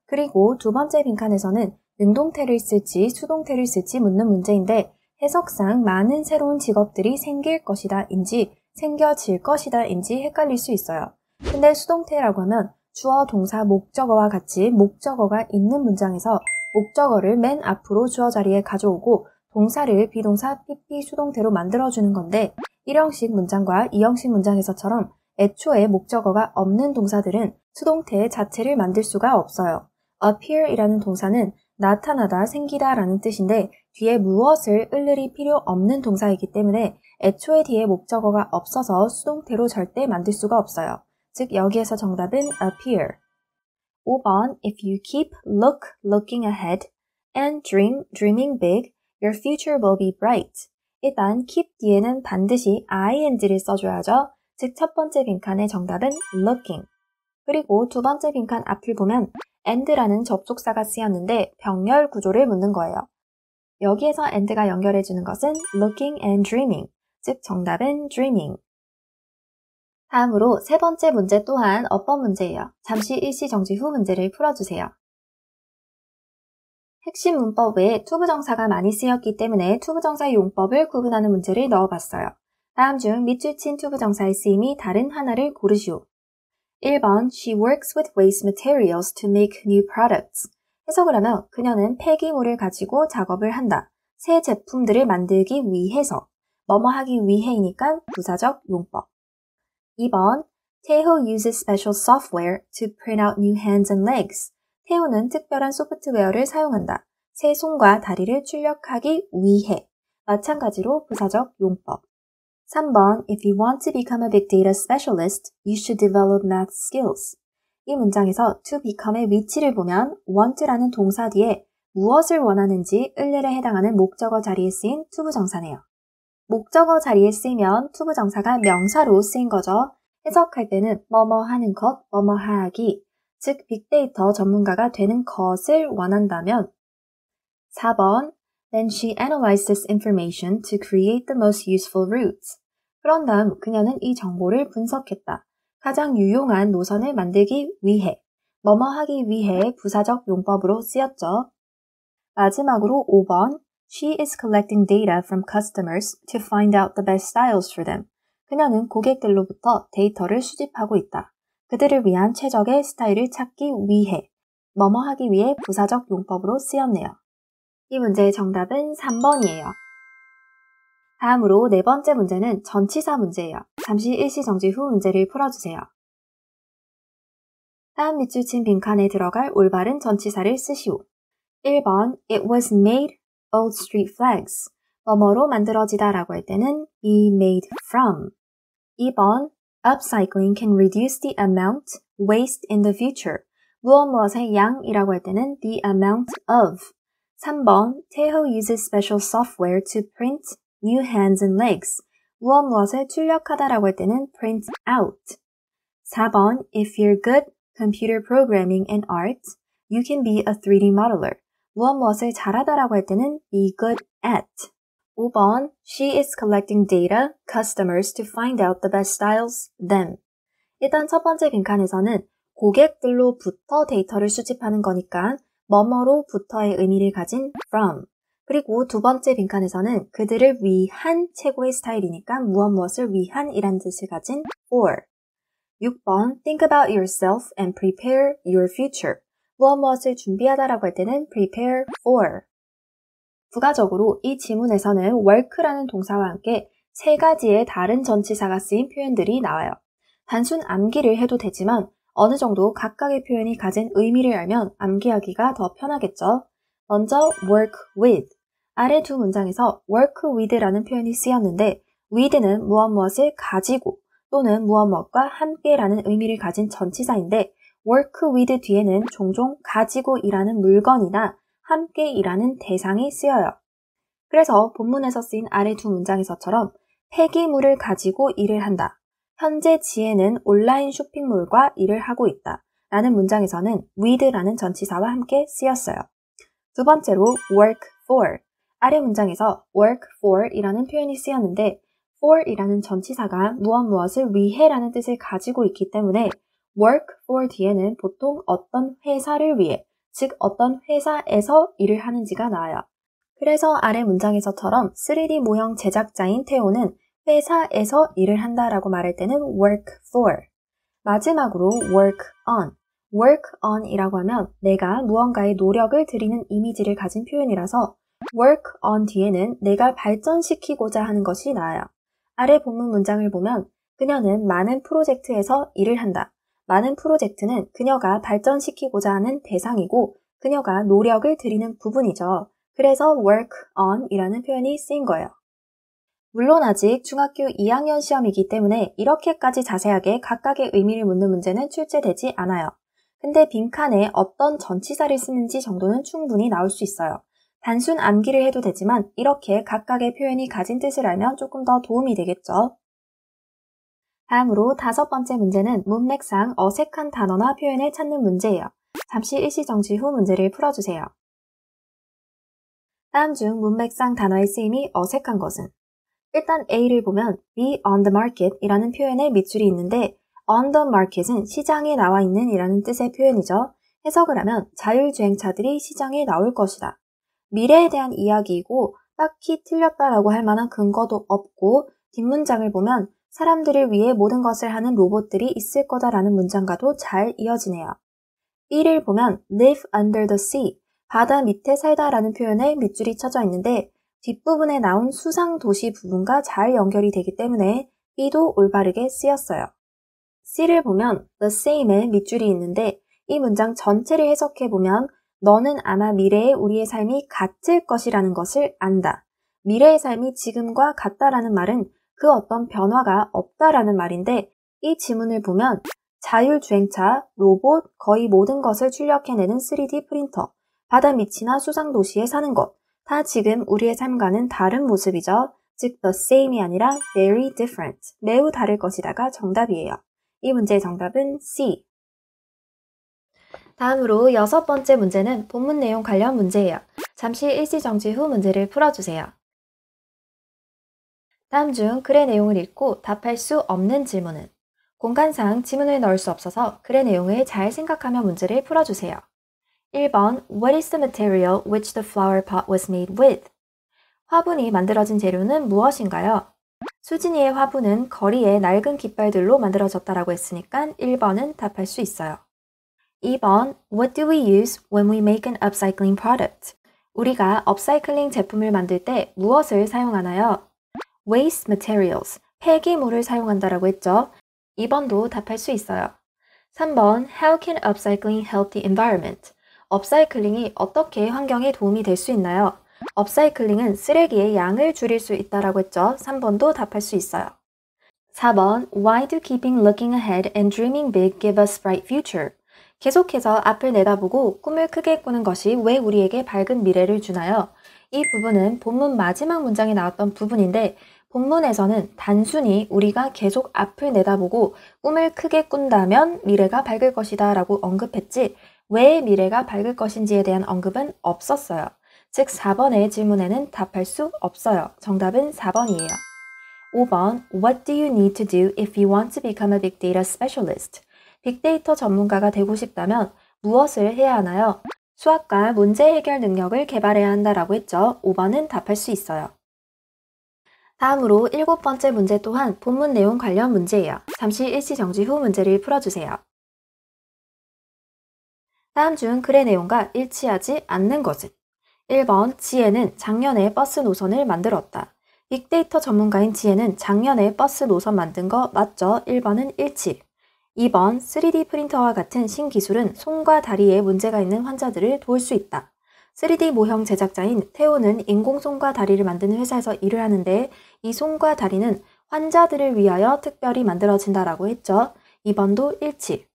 그리고 두 번째 빈칸에서는 능동태를 쓸지 수동태를 쓸지 묻는 문제인데 해석상 많은 새로운 직업들이 생길 것이다 인지 생겨질 것이다 인지 헷갈릴 수 있어요. 근데 수동태라고 하면 주어, 동사, 목적어와 같이 목적어가 있는 문장에서 목적어를 맨 앞으로 주어 자리에 가져오고 동사를 비동사, PP, 수동태로 만들어주는 건데 1형식 문장과 2형식 문장에서처럼 애초에 목적어가 없는 동사들은 수동태 자체를 만들 수가 없어요. appear이라는 동사는 나타나다, 생기다 라는 뜻인데 뒤에 무엇을 을을이 필요 없는 동사이기 때문에 애초에 뒤에 목적어가 없어서 수동태로 절대 만들 수가 없어요. 즉 여기에서 정답은 appear. 5번 If you keep looking ahead and dreaming big, your future will be bright. 일단 keep 뒤에는 반드시 ing를 써줘야죠. 즉 첫 번째 빈칸의 정답은 looking. 그리고 두 번째 빈칸 앞을 보면 and라는 접속사가 쓰였는데 병렬 구조를 묻는 거예요. 여기에서 and가 연결해주는 것은 looking and dreaming, 즉 정답은 dreaming. 다음으로 세 번째 문제 또한 어법 문제예요. 잠시 일시 정지 후 문제를 풀어주세요. 핵심 문법 외에 투부정사가 많이 쓰였기 때문에 투부정사의 용법을 구분하는 문제를 넣어봤어요. 다음 중 밑줄 친 투부정사의 쓰임이 다른 하나를 고르시오. 1번 She works with waste materials to make new products. 해석을 하면 그녀는 폐기물을 가지고 작업을 한다. 새 제품들을 만들기 위해서. 뭐뭐 하기 위해이니까 부사적 용법. 2번 Taeho uses special software to print out new hands and legs. 태호는 특별한 소프트웨어를 사용한다. 새 손과 다리를 출력하기 위해. 마찬가지로 부사적 용법. 3번 If you want to become a big data specialist, you should develop math skills. 이 문장에서 to become의 위치를 보면 want라는 동사 뒤에 무엇을 원하는지 을을에 해당하는 목적어 자리에 쓰인 투부정사네요. 목적어 자리에 쓰이면 투부정사가 명사로 쓰인 거죠. 해석할 때는 뭐뭐 하는 것, 뭐뭐 하기, 즉 빅데이터 전문가가 되는 것을 원한다면 4번 Then she analyzed this information to create the most useful routes. 그런 다음 그녀는 이 정보를 분석했다. 가장 유용한 노선을 만들기 위해, 뭐뭐 하기 위해 부사적 용법으로 쓰였죠. 마지막으로 5번 She is collecting data from customers to find out the best styles for them. 그녀는 고객들로부터 데이터를 수집하고 있다. 그들을 위한 최적의 스타일을 찾기 위해, 뭐뭐 하기 위해 부사적 용법으로 쓰였네요. 이 문제의 정답은 3번이에요. 다음으로 네 번째 문제는 전치사 문제예요. 잠시 일시 정지 후 문제를 풀어주세요. 다음 밑줄 친 빈칸에 들어갈 올바른 전치사를 쓰시오. 1번 It was made old street flags. 뭐뭐로 만들어지다 라고 할 때는 be made from. 2번 Upcycling can reduce the amount waste in the future. 무엇의 양이라고 할 때는 the amount of. 3번 Taeho uses special software to print new hands and legs. 무엇을 출력하다라고 할 때는 print out. 4번 If you're good computer programming and art, you can be a 3D modeler. 무엇을 잘하다라고 할 때는 be good at. 5번, she is collecting data, customers to find out the best styles, them. 일단 첫 번째 빈칸에서는 고객들로부터 데이터를 수집하는 거니까 뭐뭐로부터의 의미를 가진 from. 그리고 두 번째 빈칸에서는 그들을 위한 최고의 스타일이니까 무엇을 위한이란 뜻을 가진 for. 6번, think about yourself and prepare your future. 무엇을 준비하다라고 할 때는 prepare for. 부가적으로 이 지문에서는 work라는 동사와 함께 세 가지의 다른 전치사가 쓰인 표현들이 나와요. 단순 암기를 해도 되지만 어느 정도 각각의 표현이 가진 의미를 알면 암기하기가 더 편하겠죠. 먼저 work with. 아래 두 문장에서 work with라는 표현이 쓰였는데 with는 무엇을 가지고 또는 무엇과 함께라는 의미를 가진 전치사인데 work with 뒤에는 종종 가지고 일하는 물건이나 함께 일하는 대상이 쓰여요. 그래서 본문에서 쓰인 아래 두 문장에서처럼 폐기물을 가지고 일을 한다. 현재 지혜는 온라인 쇼핑몰과 일을 하고 있다. 라는 문장에서는 with라는 전치사와 함께 쓰였어요. 두 번째로 work for. 아래 문장에서 work for 이라는 표현이 쓰였는데 for 이라는 전치사가 무엇을 위해라는 뜻을 가지고 있기 때문에 work for 뒤에는 보통 어떤 회사를 위해, 즉 어떤 회사에서 일을 하는지가 나와요. 그래서 아래 문장에서처럼 3D 모형 제작자인 태호는 회사에서 일을 한다라고 말할 때는 work for. 마지막으로 work on. work on 이라고 하면 내가 무언가에 노력을 들이는 이미지를 가진 표현이라서 work on 뒤에는 내가 발전시키고자 하는 것이 나와요. 아래 본문 문장을 보면 그녀는 많은 프로젝트에서 일을 한다. 많은 프로젝트는 그녀가 발전시키고자 하는 대상이고 그녀가 노력을 들이는 부분이죠. 그래서 work on 이라는 표현이 쓰인 거예요. 물론 아직 중학교 2학년 시험이기 때문에 이렇게까지 자세하게 각각의 의미를 묻는 문제는 출제되지 않아요. 근데 빈칸에 어떤 전치사를 쓰는지 정도는 충분히 나올 수 있어요. 단순 암기를 해도 되지만 이렇게 각각의 표현이 가진 뜻을 알면 조금 더 도움이 되겠죠. 다음으로 5번째 문제는 문맥상 어색한 단어나 표현을 찾는 문제예요. 잠시 일시정지 후 문제를 풀어주세요. 다음 중 문맥상 단어의 쓰임이 어색한 것은? 일단 A를 보면 be on the market 이라는 표현의 밑줄이 있는데 on the market은 시장에 나와 있는 이라는 뜻의 표현이죠. 해석을 하면 자율주행차들이 시장에 나올 것이다. 미래에 대한 이야기이고 딱히 틀렸다라고 할 만한 근거도 없고 뒷문장을 보면 사람들을 위해 모든 것을 하는 로봇들이 있을 거다라는 문장과도 잘 이어지네요. B를 보면 live under the sea, 바다 밑에 살다라는 표현에 밑줄이 쳐져 있는데 뒷부분에 나온 수상도시 부분과 잘 연결이 되기 때문에 B도 올바르게 쓰였어요. C를 보면 the same에 밑줄이 있는데 이 문장 전체를 해석해보면 너는 아마 미래에 우리의 삶이 같을 것이라는 것을 안다. 미래의 삶이 지금과 같다라는 말은 그 어떤 변화가 없다라는 말인데 이 지문을 보면 자율주행차, 로봇, 거의 모든 것을 출력해내는 3D 프린터, 바다 밑이나 수상도시에 사는 것, 다 지금 우리의 삶과는 다른 모습이죠. 즉 the same이 아니라 very different, 매우 다를 것이다가 정답이에요. 이 문제의 정답은 C. 다음으로 6번째 문제는 본문 내용 관련 문제예요. 잠시 일시정지 후 문제를 풀어주세요. 다음 중 글의 내용을 읽고 답할 수 없는 질문은? 공간상 지문을 넣을 수 없어서 글의 내용을 잘 생각하며 문제를 풀어주세요. 1번 What is the material which the flower pot was made with? 화분이 만들어진 재료는 무엇인가요? 수진이의 화분은 거리의 낡은 깃발들로 만들어졌다라고 했으니까 1번은 답할 수 있어요. 2번 What do we use when we make an upcycling product? 우리가 업사이클링 제품을 만들 때 무엇을 사용하나요? Waste materials, 폐기물을 사용한다라고 했죠. 2번도 답할 수 있어요. 3번 How can upcycling help the environment? 업사이클링이 어떻게 환경에 도움이 될 수 있나요? 업사이클링은 쓰레기의 양을 줄일 수 있다라고 했죠. 3번도 답할 수 있어요. 4번 Why do keeping looking ahead and dreaming big give us bright future? 계속해서 앞을 내다보고 꿈을 크게 꾸는 것이 왜 우리에게 밝은 미래를 주나요? 이 부분은 본문 마지막 문장에 나왔던 부분인데 본문에서는 단순히 우리가 계속 앞을 내다보고 꿈을 크게 꾼다면 미래가 밝을 것이다 라고 언급했지 왜 미래가 밝을 것인지에 대한 언급은 없었어요. 즉 4번의 질문에는 답할 수 없어요. 정답은 4번이에요. 5번 What do you need to do if you want to become a big data specialist? 빅데이터 전문가가 되고 싶다면 무엇을 해야 하나요? 수학과 문제 해결 능력을 개발해야 한다라고 했죠. 5번은 답할 수 있어요. 다음으로 7번째 문제 또한 본문 내용 관련 문제예요. 잠시 일시 정지 후 문제를 풀어주세요. 다음 중 글의 내용과 일치하지 않는 것은? 1번 지혜는 작년에 버스 노선을 만들었다. 빅데이터 전문가인 지혜는 작년에 버스 노선 만든 거 맞죠? 1번은 일치. 2번 3D 프린터와 같은 신기술은 손과 다리에 문제가 있는 환자들을 도울 수 있다. 3D 모형 제작자인 태호는 인공손과 다리를 만드는 회사에서 일을 하는데 이 손과 다리는 환자들을 위하여 특별히 만들어진다라고 했죠. 2번도 일치.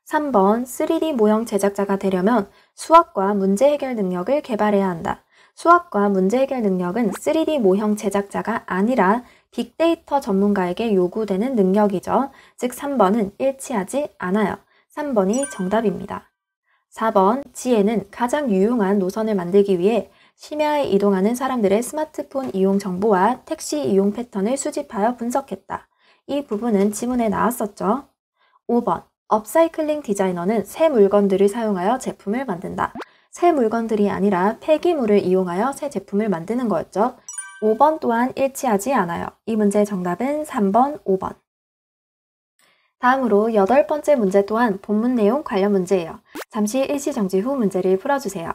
3번 3D 모형 제작자가 되려면 수학과 문제 해결 능력을 개발해야 한다. 수학과 문제 해결 능력은 3D 모형 제작자가 아니라 빅데이터 전문가에게 요구되는 능력이죠. 즉 3번은 일치하지 않아요. 3번이 정답입니다. 4번 지혜는 가장 유용한 노선을 만들기 위해 심야에 이동하는 사람들의 스마트폰 이용 정보와 택시 이용 패턴을 수집하여 분석했다. 이 부분은 지문에 나왔었죠. 5번 업사이클링 디자이너는 새 물건들을 사용하여 제품을 만든다. 새 물건들이 아니라 폐기물을 이용하여 새 제품을 만드는 거였죠. 5번 또한 일치하지 않아요. 이 문제의 정답은 3번, 5번. 다음으로 8번째 문제 또한 본문 내용 관련 문제예요. 잠시 일시 정지 후 문제를 풀어주세요.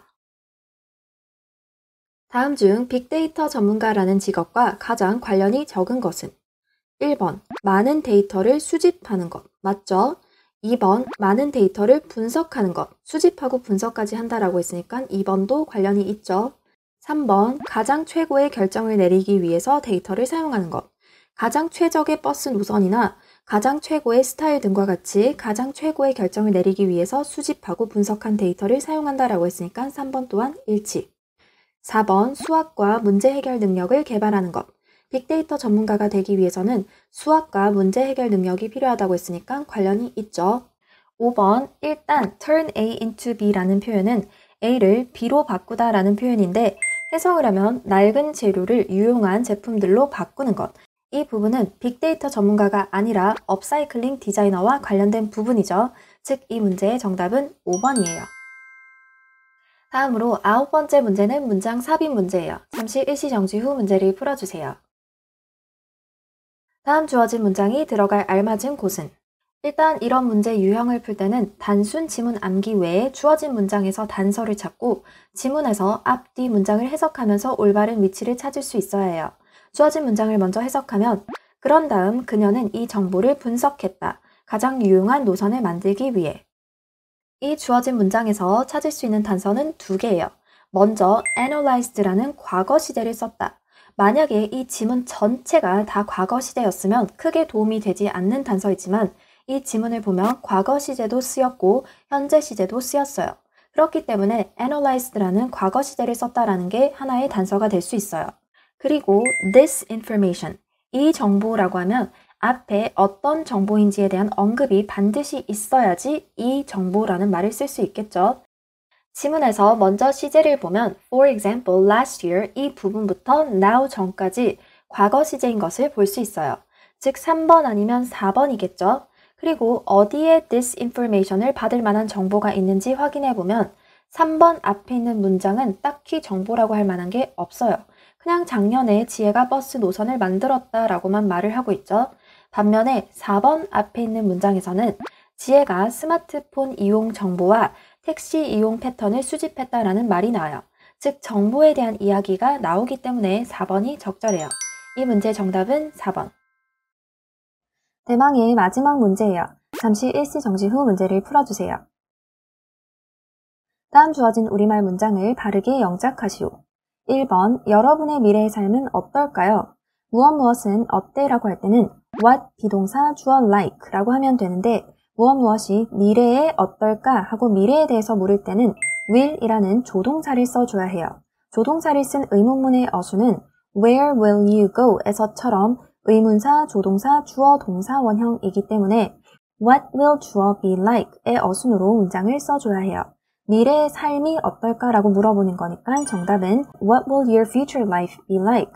다음 중 빅데이터 전문가라는 직업과 가장 관련이 적은 것은? 1번, 많은 데이터를 수집하는 것. 맞죠? 2번, 많은 데이터를 분석하는 것. 수집하고 분석까지 한다라고 했으니까 2번도 관련이 있죠. 3번, 가장 최고의 결정을 내리기 위해서 데이터를 사용하는 것. 가장 최적의 버스 노선이나 가장 최고의 스타일 등과 같이 가장 최고의 결정을 내리기 위해서 수집하고 분석한 데이터를 사용한다라고 했으니까 3번 또한 일치. 4번, 수학과 문제 해결 능력을 개발하는 것. 빅데이터 전문가가 되기 위해서는 수학과 문제 해결 능력이 필요하다고 했으니까 관련이 있죠. 5번, 일단 turn A into B라는 표현은 A를 B로 바꾸다 라는 표현인데 해석을 하면 낡은 재료를 유용한 제품들로 바꾸는 것. 이 부분은 빅데이터 전문가가 아니라 업사이클링 디자이너와 관련된 부분이죠. 즉, 이 문제의 정답은 5번이에요. 다음으로 9번째 문제는 문장 삽입 문제예요. 잠시 일시 정지 후 문제를 풀어주세요. 다음 주어진 문장이 들어갈 알맞은 곳은? 일단 이런 문제 유형을 풀 때는 단순 지문 암기 외에 주어진 문장에서 단서를 찾고 지문에서 앞, 뒤 문장을 해석하면서 올바른 위치를 찾을 수 있어야 해요. 주어진 문장을 먼저 해석하면 그런 다음 그녀는 이 정보를 분석했다. 가장 유용한 노선을 만들기 위해. 이 주어진 문장에서 찾을 수 있는 단서는 2개예요. 먼저 analyzed라는 과거 시제를 썼다. 만약에 이 지문 전체가 다 과거 시제였으면 크게 도움이 되지 않는 단서이지만 이 지문을 보면 과거 시제도 쓰였고 현재 시제도 쓰였어요. 그렇기 때문에 analyzed라는 과거 시제를 썼다라는 게 하나의 단서가 될 수 있어요. 그리고 this information, 이 정보라고 하면 앞에 어떤 정보인지에 대한 언급이 반드시 있어야지 이 정보라는 말을 쓸 수 있겠죠. 지문에서 먼저 시제를 보면 for example, last year 이 부분부터 now 전까지 과거 시제인 것을 볼 수 있어요. 즉 3번 아니면 4번이겠죠. 그리고 어디에 this information을 받을 만한 정보가 있는지 확인해 보면 3번 앞에 있는 문장은 딱히 정보라고 할 만한 게 없어요. 그냥 작년에 지혜가 버스 노선을 만들었다라고만 말을 하고 있죠. 반면에 4번 앞에 있는 문장에서는 지혜가 스마트폰 이용 정보와 택시 이용 패턴을 수집했다라는 말이 나와요. 즉 정보에 대한 이야기가 나오기 때문에 4번이 적절해요. 이 문제의 정답은 4번. 대망의 마지막 문제예요. 잠시 일시 정지 후 문제를 풀어주세요. 다음 주어진 우리말 문장을 바르게 영작하시오. 1번, 여러분의 미래의 삶은 어떨까요? 무엇은 어때라고 할 때는 what 비동사 주어 like 라고 하면 되는데 무엇이 미래에 어떨까 하고 미래에 대해서 물을 때는 will 이라는 조동사를 써줘야 해요. 조동사를 쓴 의문문의 어수는 where will you go 에서처럼 의문사, 조동사, 주어, 동사 원형이기 때문에 what will 주어 be like의 어순으로 문장을 써줘야 해요. 미래의 삶이 어떨까라고 물어보는 거니까 정답은 What will your future life be like?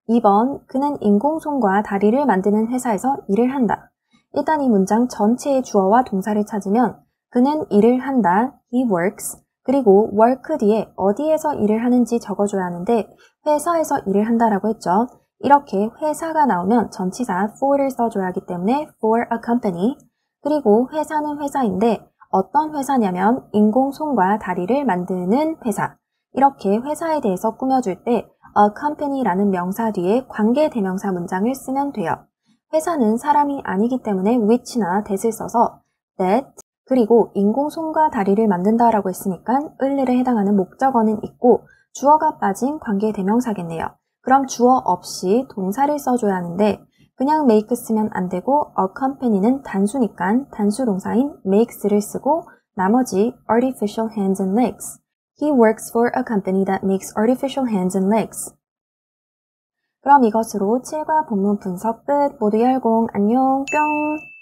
2번, 그는 인공손과 다리를 만드는 회사에서 일을 한다. 일단 이 문장 전체의 주어와 동사를 찾으면 그는 일을 한다, he works, 그리고 work 뒤에 어디에서 일을 하는지 적어줘야 하는데 회사에서 일을 한다라고 했죠. 이렇게 회사가 나오면 전치사 for를 써줘야 하기 때문에 for a company, 그리고 회사는 회사인데 어떤 회사냐면 인공손과 다리를 만드는 회사. 이렇게 회사에 대해서 꾸며줄 때 a company라는 명사 뒤에 관계대명사 문장을 쓰면 돼요. 회사는 사람이 아니기 때문에 which나 that을 써서 that, 그리고 인공손과 다리를 만든다라고 했으니까 을에 해당하는 목적어는 있고 주어가 빠진 관계대명사겠네요. 그럼 주어 없이 동사를 써줘야 하는데 그냥 make 쓰면 안 되고 a company는 단수니까 단수 동사인 makes를 쓰고 나머지 artificial hands and legs. He works for a company that makes artificial hands and legs. 그럼 이것으로 7과 본문 분석 끝. 모두 열공. 안녕. 뿅.